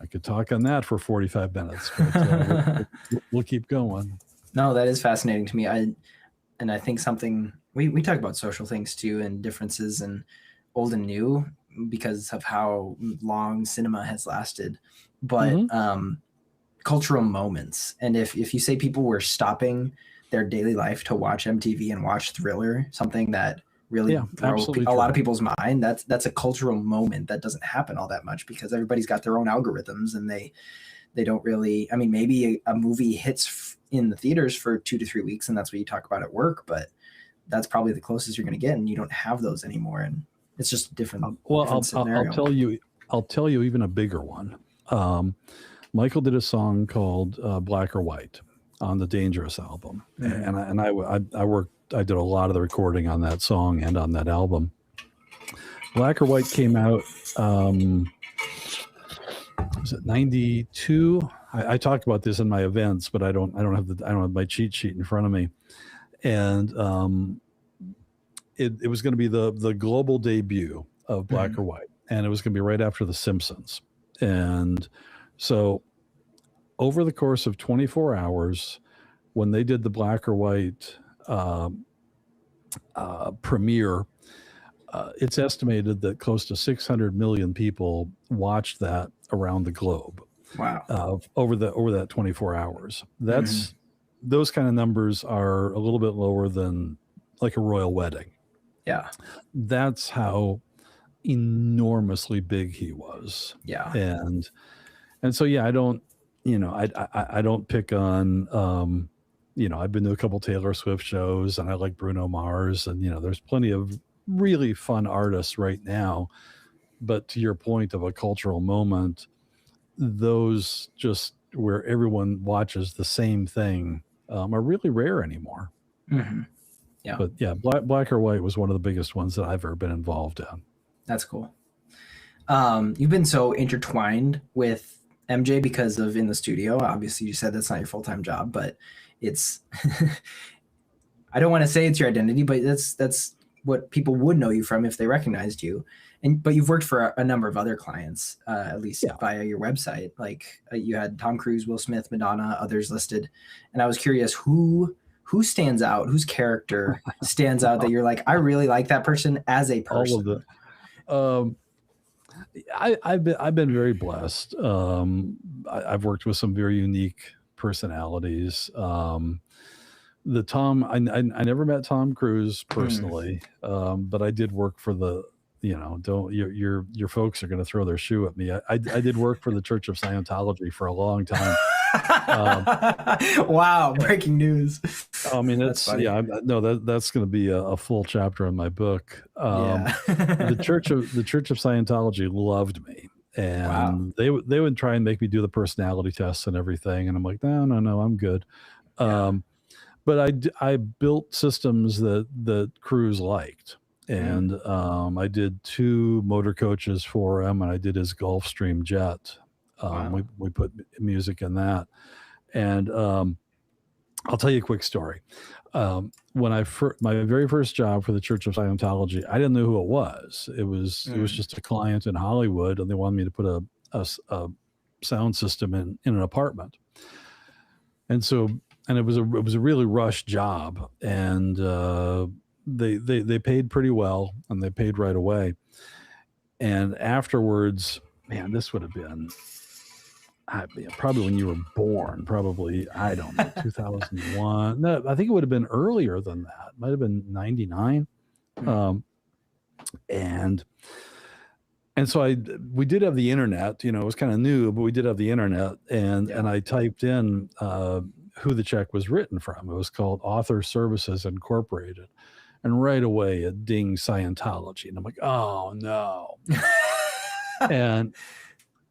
could talk on that for 45 minutes, but we'll keep going. No, that is fascinating to me. I think something we talk about social things too, and differences and old and new because of how long cinema has lasted. But cultural moments, and if you say people were stopping their daily life to watch MTV and watch Thriller, something that really broke a lot of people's mind, that's a cultural moment that doesn't happen all that much because everybody's got their own algorithms, and they don't really, I mean, maybe a movie hits in the theaters for 2 to 3 weeks, and that's what you talk about at work, but that's probably the closest you're going to get, and you don't have those anymore, and it's just a different scenario. I'll tell you even a bigger one. Michael did a song called Black or White on the Dangerous album, and I did a lot of the recording on that song and on that album. Black or White came out was it 92? I talk about this in my events, but I don't have my cheat sheet in front of me. And it was going to be the global debut of Black or White, and it was going to be right after The Simpsons. And so over the course of 24 hours, when they did the Black or White premiere, it's estimated that close to 600 million people watched that around the globe. Wow. Over that 24 hours. That's those kind of numbers are a little bit lower than like a royal wedding. Yeah. That's how enormously big he was. Yeah. And so I don't pick on I've been to a couple Taylor Swift shows, and I like Bruno Mars, and there's plenty of really fun artists right now. But to your point of a cultural moment, those just where everyone watches the same thing are really rare anymore. Yeah. But Black or White was one of the biggest ones that I've ever been involved in. That's cool. You've been so intertwined with MJ because of In the Studio. Obviously, you said that's not your full-time job, but it's I don't want to say it's your identity, but that's what people would know you from if they recognized you. But you've worked for a number of other clients, at least via your website. Like you had Tom Cruise, Will Smith, Madonna, others listed. And I was curious who stands out, whose character stands out that you're like, I really like that person as a person. All of the, I've been very blessed. I've worked with some very unique personalities. The Tom, I never met Tom Cruise personally, but I did work for the, don't your folks are going to throw their shoe at me. I did work for the Church of Scientology for a long time. Wow, breaking news. I mean, that's going to be a full chapter in my book. The Church of Scientology loved me, and they would try and make me do the personality tests and everything, and I'm like, no, I'm good. But I built systems that Cruise liked, and I did 2 motor coaches for him, and I did his Gulfstream jet. We put music in that, and I'll tell you a quick story. When my very first job for the Church of Scientology, I didn't know who it was. It was just a client in Hollywood, and they wanted me to put a sound system in an apartment, and it was a really rushed job, and they paid pretty well, and they paid right away. And afterwards, man, this would have been probably when you were born, probably, I don't know, 2001. No, I think it would have been earlier than that. Might have been 99. And so we did have the internet, it was kind of new, but we did have the internet, and I typed in who the check was written from. It was called Author Services Incorporated. And right away it dinged Scientology. And I'm like, oh no. and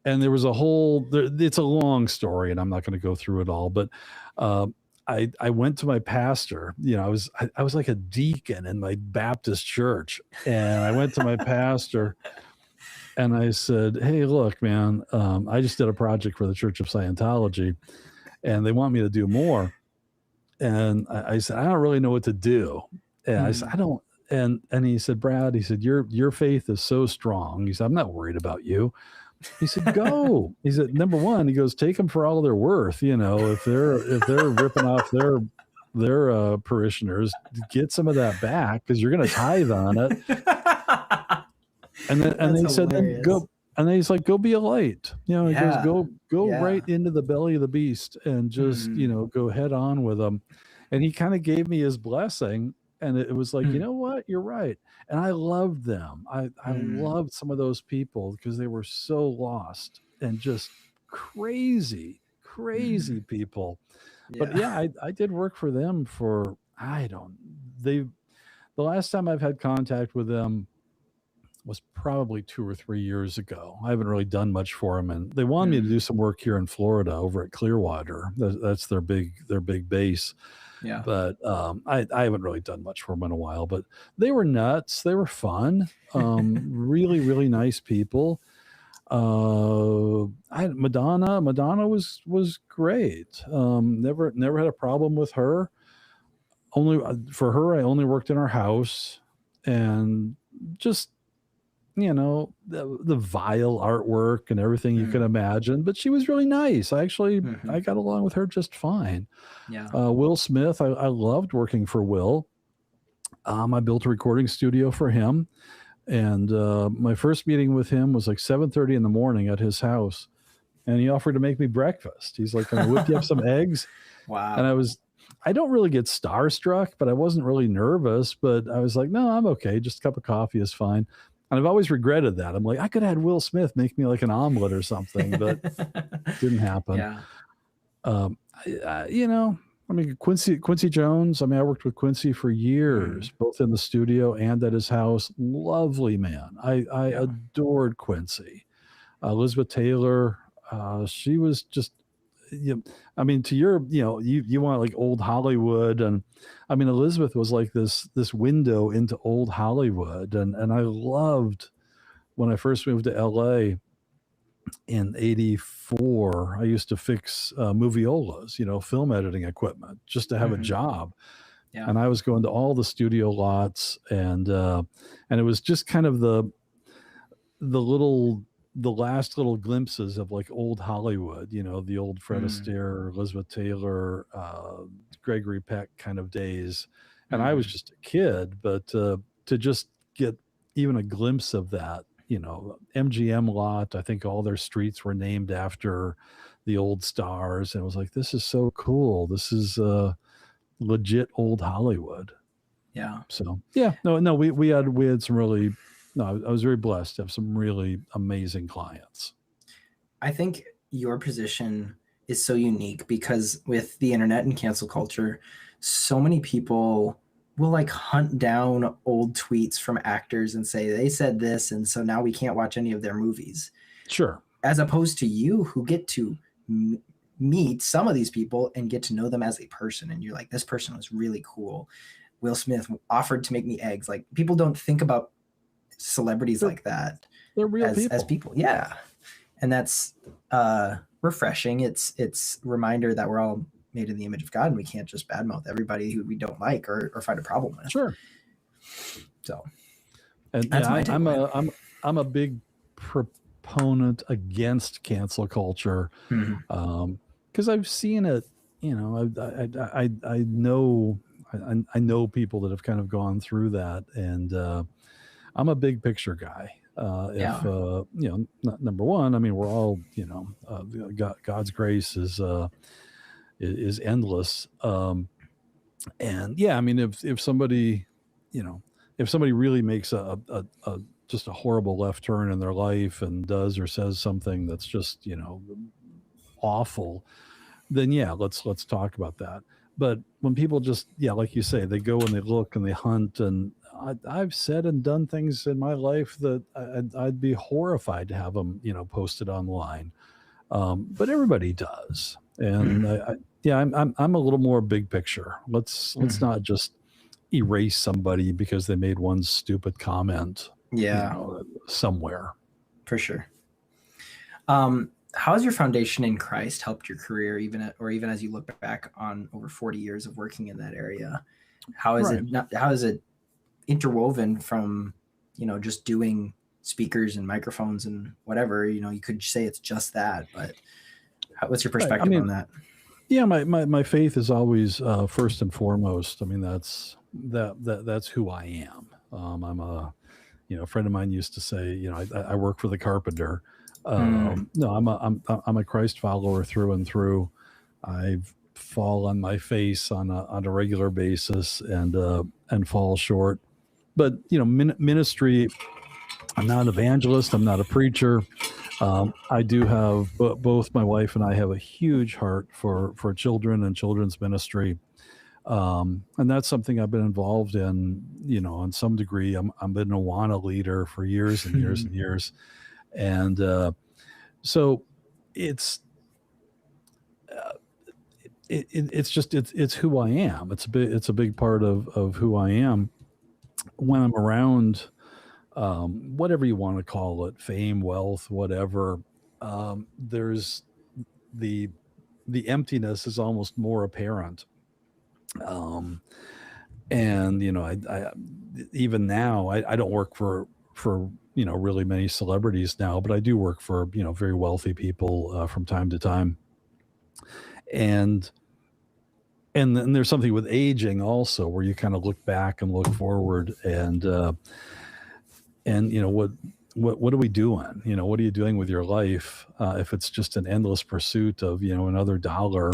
there was it's a long story, and I'm not going to go through it all, but I went to my pastor. I was like a deacon in my Baptist church, and I went to my pastor and I said, hey, look, man, I just did a project for the Church of Scientology, and they want me to do more. And I said, I don't really know what to do. And I said, I don't. And he said, Brad, he said, your faith is so strong. He said, I'm not worried about you. He said, go. He said, number one, he goes, take them for all they're worth. If they're ripping off their parishioners, get some of that back, because you're going to tithe on it. And then he said, then go. And then he's like, go be a light. He goes, go right into the belly of the beast, and just, go head on with them. And he kind of gave me his blessing. And it was like, you know what? You're right. And I loved them. I loved some of those people, because they were so lost and just crazy people. But I did work for them for, the last time I've had contact with them was probably 2 or 3 years ago. I haven't really done much for them. And they wanted me to do some work here in Florida over at Clearwater. That's their big base. Yeah. But I haven't really done much for them in a while, but they were nuts. They were fun. Really, really nice people. Madonna was great. Never had a problem with her. For her, I only worked in her house, and just, the vile artwork and everything you can imagine, but she was really nice. I got along with her just fine. Yeah. Will Smith, I loved working for Will. I built a recording studio for him, and my first meeting with him was like 7:30 in the morning at his house, and he offered to make me breakfast. He's like, can I whip you up some eggs? Wow. And I don't really get starstruck, but I wasn't really nervous, but I was like, no, I'm okay. Just a cup of coffee is fine. And I've always regretted that. I'm like, I could have had Will Smith make me like an omelet or something, but didn't happen. Yeah. Quincy Jones. I worked with Quincy for years, both in the studio and at his house. Lovely man. I adored Quincy. Elizabeth Taylor. She was just, to your, you want like old Hollywood, and Elizabeth was like this window into old Hollywood, and I loved when I first moved to LA in '84. I used to fix moviolas, film editing equipment, just to have a job, Yeah. And I was going to all the studio lots, and it was just kind of the last little glimpses of like old Hollywood, the old Fred Astaire, Elizabeth Taylor, Gregory Peck kind of days. And I was just a kid, but to just get even a glimpse of that, MGM lot, I think all their streets were named after the old stars. And it was like, this is so cool. This is legit old Hollywood. Yeah. So yeah, no, we had some really, no, I was very blessed to have some really amazing clients. I think your position is so unique because with the internet and cancel culture, so many people will like hunt down old tweets from actors and say they said this, and so now we can't watch any of their movies. Sure. As opposed to you, who get to meet some of these people and get to know them as a person, and you're like, this person was really cool. Will Smith offered to make me eggs. Like, people don't think about celebrities like that. They're real as people. Yeah. And that's refreshing. It's a reminder that we're all made in the image of God, and we can't just badmouth everybody who we don't like or find a problem with. Sure. So, and that's my I'm a big proponent against cancel culture, because I've seen it. I know people that have kind of gone through that, and I'm a big picture guy. Number one, I mean, we're all, God's grace is endless. And yeah, I mean, if somebody really makes a just a horrible left turn in their life and does or says something that's just, awful, then yeah, let's talk about that. But when people just, like you say, they go and they look and they hunt, and I've said and done things in my life that I'd be horrified to have them, posted online. But everybody does, and I'm a little more big picture. Let's not just erase somebody because they made one stupid comment. Somewhere. For sure. How has your foundation in Christ helped your career, even as you look back on over 40 years of working in that area? How is it interwoven from, just doing speakers and microphones and whatever? You could say it's just that, but what's your perspective on that? Yeah, my faith is always first and foremost. I mean, that's who I am. I'm a friend of mine used to say, I work for the carpenter. No, I'm a Christ follower through and through. I fall on my face on a regular basis and fall short. But ministry, I'm not an evangelist. I'm not a preacher. I do have both my wife and I have a huge heart for children and children's ministry. And that's something I've been involved in, on some degree. I've been a Awana leader for years and years and years. And so it's who I am. It's a big part of who I am. When I'm around, whatever you want to call it, fame, wealth, whatever, there's the emptiness is almost more apparent. And I even now I don't work for really many celebrities now, but I do work for very wealthy people from time to time. And then there's something with aging also, where you kind of look back and look forward, and what are we doing? What are you doing with your life if it's just an endless pursuit of another dollar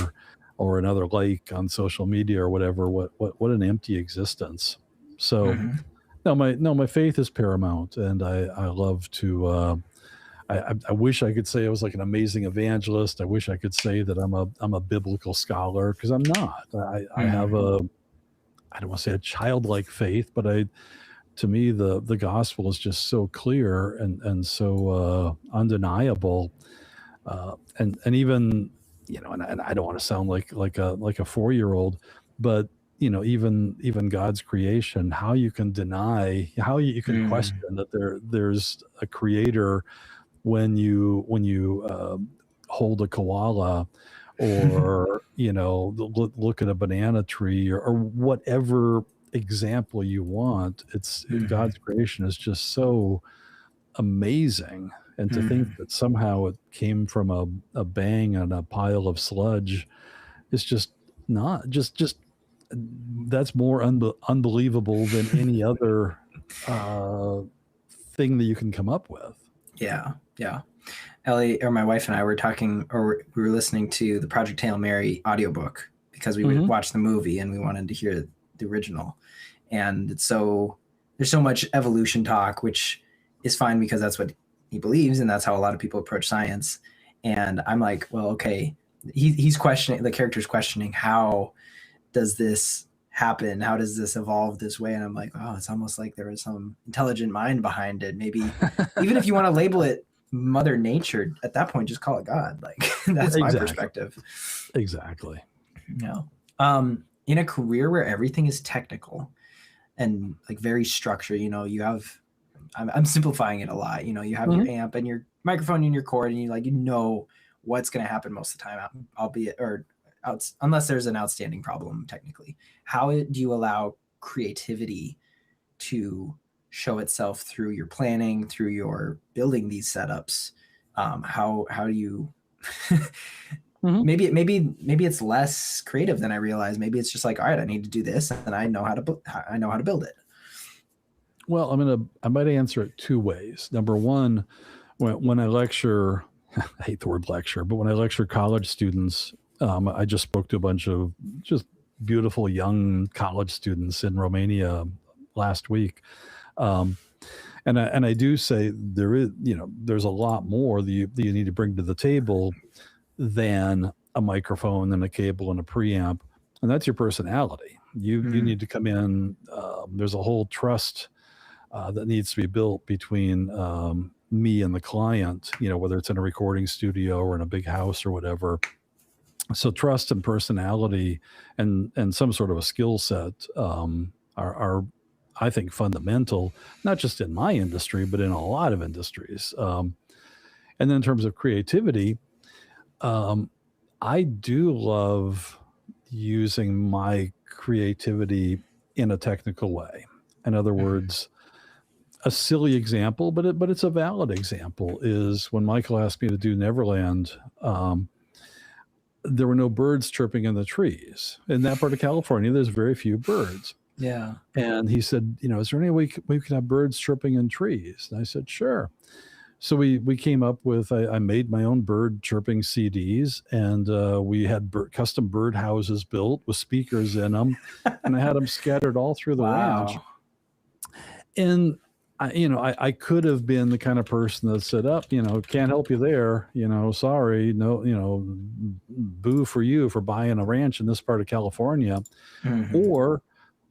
or another like on social media or whatever? What an empty existence. So my faith is paramount, and I love to. I wish I could say I was like an amazing evangelist. I wish I could say that I'm a biblical scholar, because I'm not. I have I don't want to say a childlike faith, but to me the gospel is just so clear and so undeniable, and even and I don't want to sound like a 4-year-old, but even God's creation, how you can deny, how you can question that there's a creator when you hold a koala or look at a banana tree, or whatever example you want. It's God's creation is just so amazing, and to think that somehow it came from a bang and a pile of sludge is just not just that's more unbelievable than any other thing that you can come up with. Yeah. Ellie, or my wife and I were talking, or we were listening to the Project Hail Mary audiobook because we would watch the movie and we wanted to hear the original. And there's so much evolution talk, which is fine because that's what he believes and that's how a lot of people approach science. And I'm like, well, okay, he's questioning, the character's questioning, how does this happen? How does this evolve this way? And I'm like, oh, it's almost like there was some intelligent mind behind it. Maybe even if you want to label it Mother Nature, at that point, just call it God. Like that's my perspective. Exactly. In a career where everything is technical and like very structured, you have, I'm simplifying it a lot. You have your amp and your microphone and your cord, and you what's going to happen most of the time, unless there's an outstanding problem technically. How do you allow creativity to show itself through your planning, through your building these setups? How do you maybe it's less creative than I realized. Maybe it's just like, all right, I need to do this and I know how to build it. Well, I might answer it two ways. Number one, when I lecture, I hate the word lecture, but when I lecture college students, I just spoke to a bunch of just beautiful young college students in Romania last week. And I do say there's a lot more that you need to bring to the table than a microphone and a cable and a preamp. And that's your personality. You need to come in. There's a whole trust that needs to be built between me and the client, whether it's in a recording studio or in a big house or whatever. So trust and personality and some sort of a skill set are, I think, fundamental, not just in my industry, but in a lot of industries. And then in terms of creativity, I do love using my creativity in a technical way. In other words, a silly example, but it's a valid example, is when Michael asked me to do Neverland, there were no birds chirping in the trees. In that part of California, there's very few birds. Yeah. And he said, is there any way we could have birds chirping in trees? And I said, sure. So we came up with, I made my own bird chirping CDs, and we had custom bird houses built with speakers in them, and I had them scattered all through the ranch. And I could have been the kind of person that said, can't help you there, sorry, no, boo for you for buying a ranch in this part of California. Or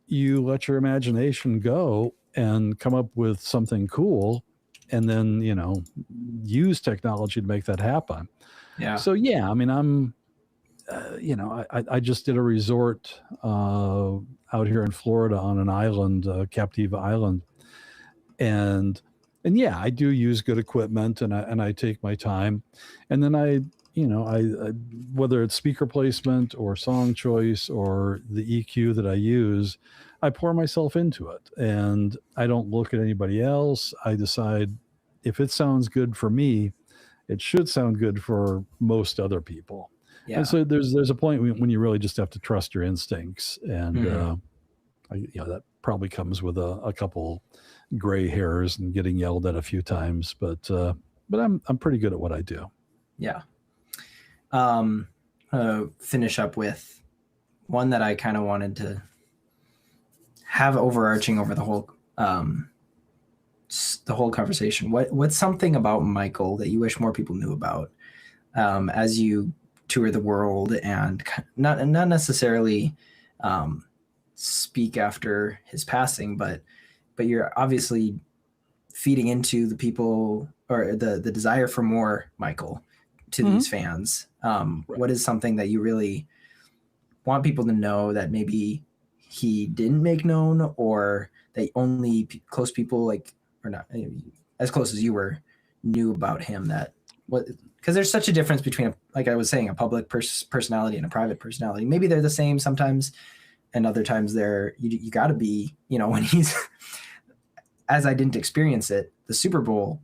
you let your imagination go and come up with something cool, and then, use technology to make that happen. Yeah. So, yeah, I'm, I just did a resort out here in Florida on an island, Captiva Island. And yeah, I do use good equipment, and I take my time, and then I whether it's speaker placement or song choice or the EQ that I use, I pour myself into it, and I don't look at anybody else. I decide if it sounds good for me, it should sound good for most other people. Yeah. And so there's a point when you really just have to trust your instincts, and that probably comes with a couple gray hairs and getting yelled at a few times, but I'm pretty good at what I do. Yeah. Finish up with one that I kind of wanted to have overarching over the whole conversation. What's something about Michael that you wish more people knew about as you tour the world, and not necessarily speak after his passing, but you're obviously feeding into the people, or the desire for more Michael to these fans. Right. What is something that you really want people to know that maybe he didn't make known, or that only close people, like, or not as close as you were, knew about him, that what, because there's such a difference between, like I was saying, a public personality and a private personality. Maybe they're the same sometimes, and other times they're, you got to be, when he's, as I didn't experience it, the Super Bowl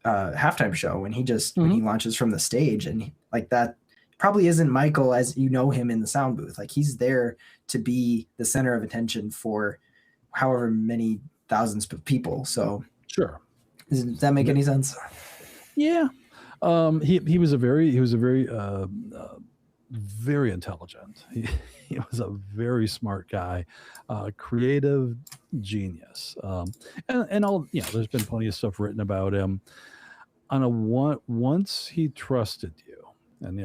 halftime show, when when he launches from the stage, and like that probably isn't Michael as you know him in the sound booth. Like, he's there to be the center of attention for however many thousands of people. So sure. Does that make any sense? Yeah. He was a very very intelligent. He was a very smart guy, creative genius. And all, there's been plenty of stuff written about him. Once he trusted you, and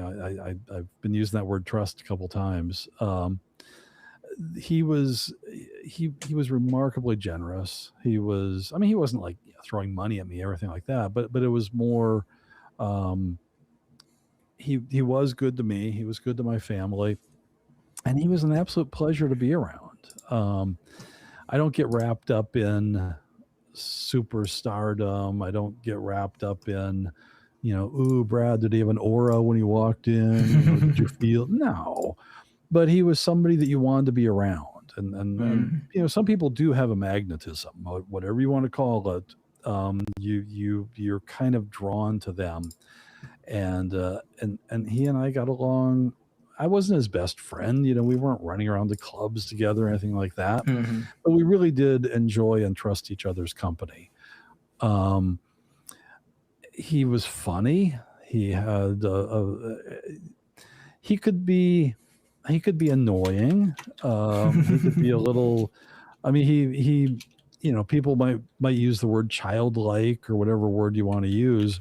I've been using that word trust a couple times. He was remarkably generous. He wasn't like throwing money at me, everything like that, but it was more, he was good to me. He was good to my family, and he was an absolute pleasure to be around. I don't get wrapped up in superstardom. I don't get wrapped up in, ooh, Brad, did he have an aura when he walked in? Did you feel? No. But he was somebody that you wanted to be around. And some people do have a magnetism, whatever you want to call it. You're kind of drawn to them. And he and I got along. I wasn't his best friend. We weren't running around the clubs together or anything like that. But we really did enjoy and trust each other's company. He was funny. He had he could be annoying. He could be a little. He people might use the word childlike or whatever word you want to use.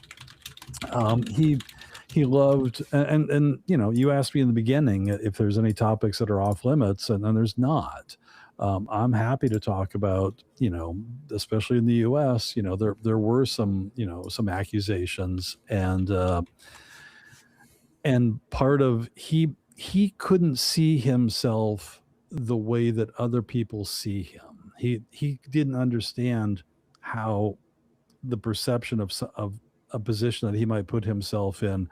He loved, and you asked me in the beginning if there's any topics that are off limits, and there's not. I'm happy to talk about, especially in the U.S. There were some accusations, and part of he couldn't see himself the way that other people see him. He didn't understand how the perception of a position that he might put himself in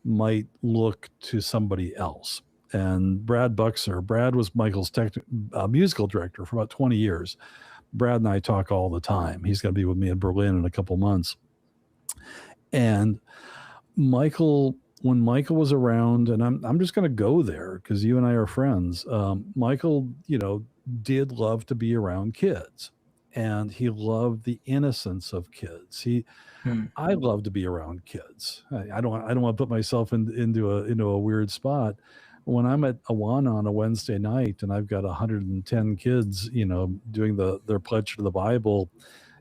might look to somebody else. And Brad was Michael's musical director for about 20 years. Brad and I talk all the time. He's going to be with me in Berlin in a couple months. And when Michael was around, and I'm just going to go there because you and I are friends. Michael, did love to be around kids, and he loved the innocence of kids. I love to be around kids. I don't want to put myself into a weird spot. When I'm at Awana on a Wednesday night and I've got 110 kids, doing their pledge to the Bible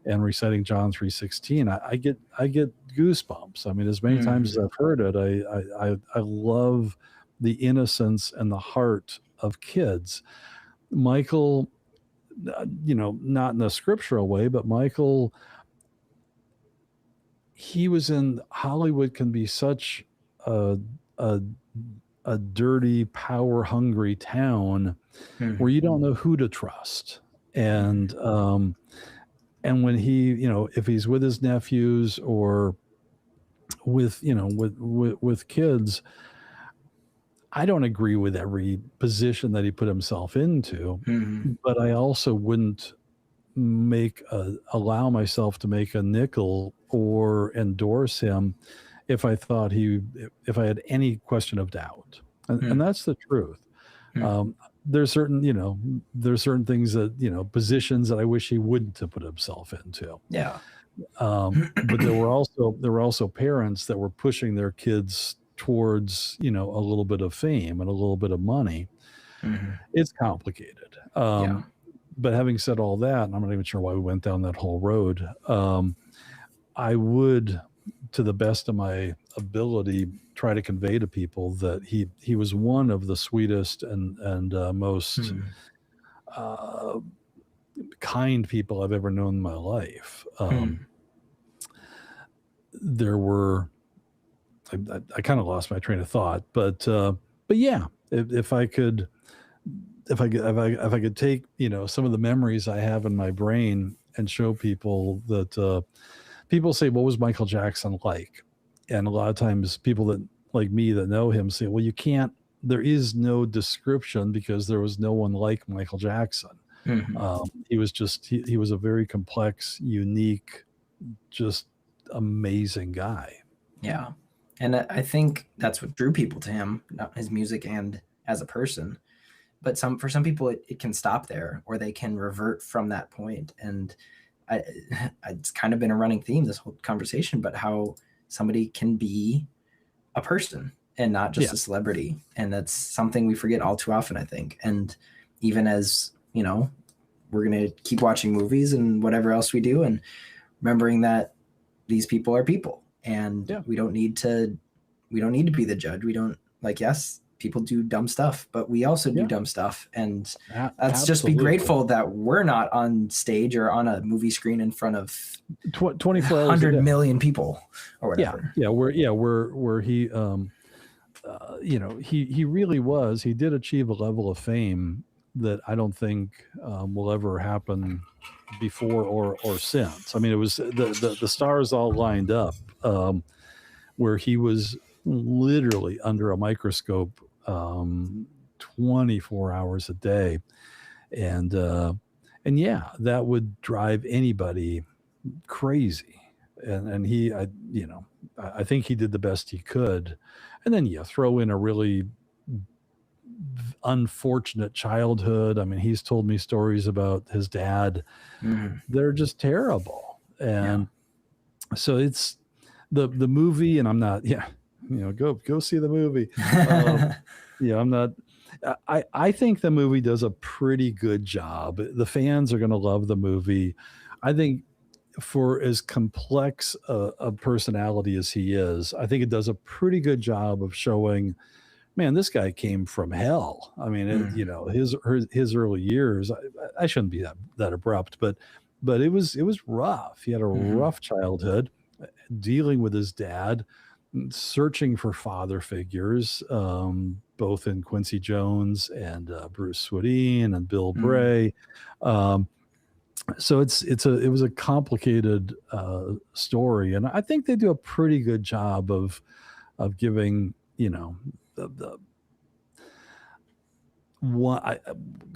and reciting John 3:16, I get goosebumps. As many times as I've heard it, I love the innocence and the heart of kids. Michael, not in a scriptural way, but Michael, he was in Hollywood, can be such a dirty, power hungry town where you don't know who to trust. And when he, if he's with his nephews or with kids, I don't agree with every position that he put himself into, but I also wouldn't allow myself to make a nickel or endorse him if I thought if I had any question of doubt. And that's the truth. There's certain things that, positions that I wish he wouldn't have put himself into. Yeah. But there were also parents that were pushing their kids towards, a little bit of fame and a little bit of money. It's complicated. But having said all that, and I'm not even sure why we went down that whole road, I would, to the best of my ability, try to convey to people that he was one of the sweetest and most kind people I've ever known in my life. There were, I kind of lost my train of thought, but yeah, if I could take, some of the memories I have in my brain and show people that people say, what was Michael Jackson like? And a lot of times people that like me that know him say, well, you can't, there is no description because there was no one like Michael Jackson. He was just, he was a very complex, unique, just amazing guy. Yeah. And I think that's what drew people to him, not his music and as a person. But for some people, it can stop there, or they can revert from that point. And it's kind of been a running theme, this whole conversation, but how somebody can be a person and not just a celebrity. And that's something we forget all too often, I think. And even as, you know, we're going to keep watching movies and whatever else we do, and remembering that these people are people, and we don't need to be the judge. We don't, like, yes, people do dumb stuff, but we also do dumb stuff. And let's just be grateful that we're not on stage or on a movie screen in front of 24 hours 100 million people or whatever. Where he, you know, he really was, he did achieve a level of fame that I don't think will ever happen before or since. I mean, it was the stars all lined up, where he was literally under a microscope 24 hours a day. And yeah, that would drive anybody crazy. And he, you know, I think he did the best he could. And then you throw in a really unfortunate childhood. I mean, he's told me stories about his dad. They're just terrible. And so it's the movie, and I'm not, go see the movie. I'm not, I think the movie does a pretty good job. The fans are going to love the movie. I think for as complex a personality as he is, I think it does a pretty good job of showing, man, this guy came from hell. I mean, you know, his early years, I shouldn't be that abrupt, but it was rough. He had a rough childhood, dealing with his dad, searching for father figures, both in Quincy Jones and Bruce Swedien and Bill Bray. So it was a complicated story, and I think they do a pretty good job of giving, you know, the one,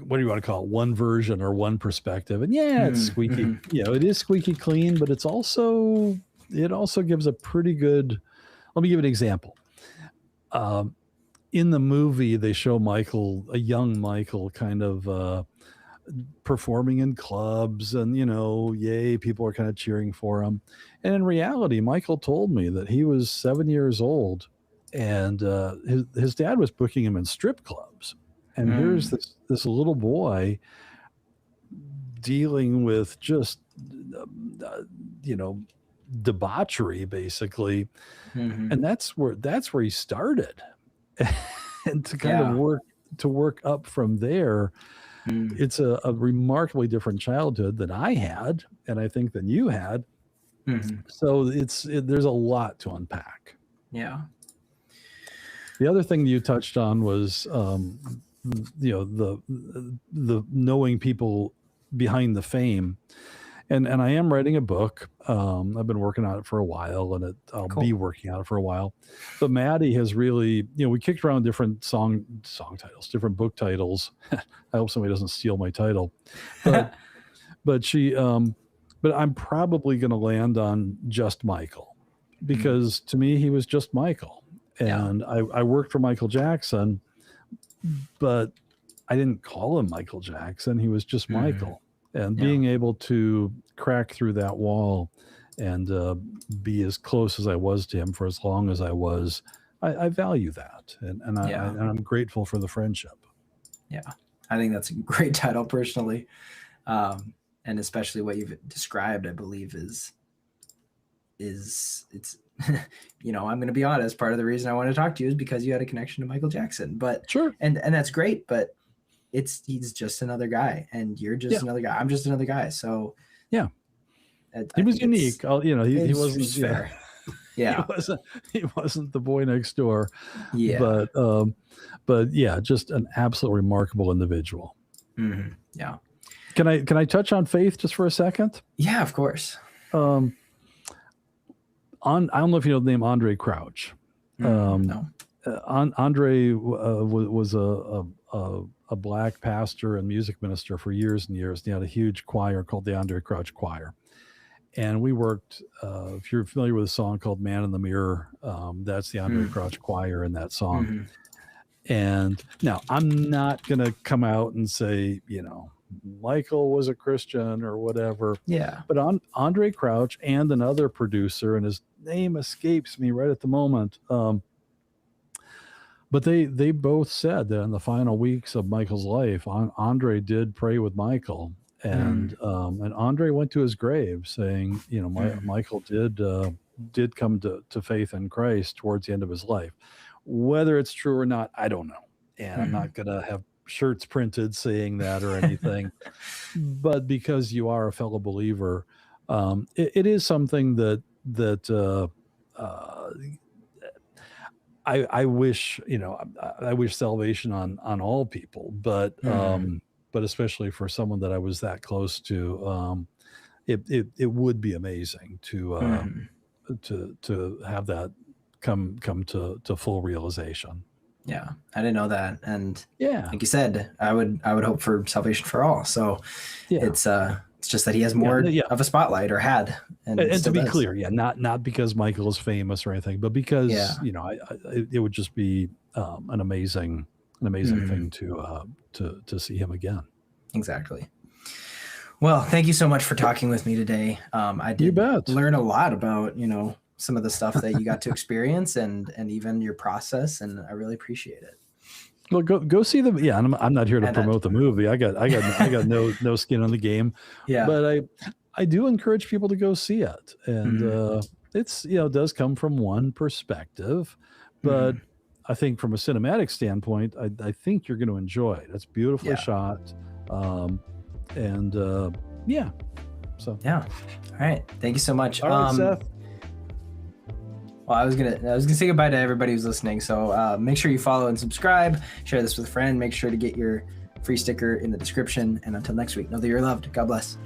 what do you want to call it, one version or one perspective. And it's squeaky, you know, it is squeaky clean, but it also gives a pretty good, let me give an example. In the movie, they show a young Michael kind of performing in clubs, and, you know, yay, people are kind of cheering for him. And in reality, Michael told me that he was 7 years old, and his dad was booking him in strip clubs. And here's this little boy dealing with just, you know, debauchery, basically. And that's where he started. And to kind of work up from there. It's a remarkably different childhood than I had, and I think than you had. So there's a lot to unpack. Yeah. The other thing you touched on was, you know, the knowing people behind the fame, and I am writing a book. I've been working on it for a while, and I'll be working on it for a while. But Maddie has really, you know, we kicked around different song titles, different book titles. I hope somebody doesn't steal my title, but she, but I'm probably going to land on Just Michael, because to me, he was just Michael. And I worked for Michael Jackson, but I didn't call him Michael Jackson. He was just Michael. And being able to crack through that wall and be as close as I was to him for as long as I was, I value that. And I'm grateful for the friendship. Yeah. I think that's a great title personally. And especially what you've described, I believe is it's, you know, I'm going to be honest. Part of the reason I want to talk to you is because you had a connection to Michael Jackson, but sure. And that's great, but he's just another guy, and you're just another guy. I'm just another guy. So yeah, he was unique. You know, he wasn't fair. Yeah. He wasn't the boy next door. Yeah. But yeah, just an absolutely remarkable individual. Yeah. Can I touch on faith just for a second? Yeah, of course. I don't know if you know the name Andre Crouch. No. Andre was a black pastor and music minister for years and years. He had a huge choir called the Andre Crouch Choir. And we worked, if you're familiar with a song called Man in the Mirror, that's the Andre Crouch Choir in that song. Mm-hmm. And now I'm not going to come out and say, Michael was a Christian or whatever. Yeah. But Andre Crouch and another producer, and his name escapes me right at the moment. But they both said that in the final weeks of Michael's life, Andre did pray with Michael. And Andre went to his grave saying, Michael did come to faith in Christ towards the end of his life. Whether it's true or not, I don't know. And I'm not going to have shirts printed saying that or anything. But because you are a fellow believer, it is something that I wish, I wish salvation on all people, but especially for someone that I was that close to, it would be amazing to have that come to full realization. Yeah, I didn't know that, and yeah, like you said, I would hope for salvation for all. So it's just that he has more of a spotlight, or had, and to be clear, not because Michael is famous or anything, but because it would just be an amazing thing to see him again. Exactly. Well, thank you so much for talking with me today. I did learn a lot about some of the stuff that you got to experience and even your process, and I really appreciate it. Well, go see the I'm not here to promote the movie. I got no skin on the game. Yeah, but I do encourage people to go see it, and it's it does come from one perspective, but I think from a cinematic standpoint, I think you're going to enjoy it. It's beautifully shot, So all right, thank you so much. All right, Seth. Well, I was gonna say goodbye to everybody who's listening. So make sure you follow and subscribe. Share this with a friend. Make sure to get your free sticker in the description. And until next week, know that you're loved. God bless.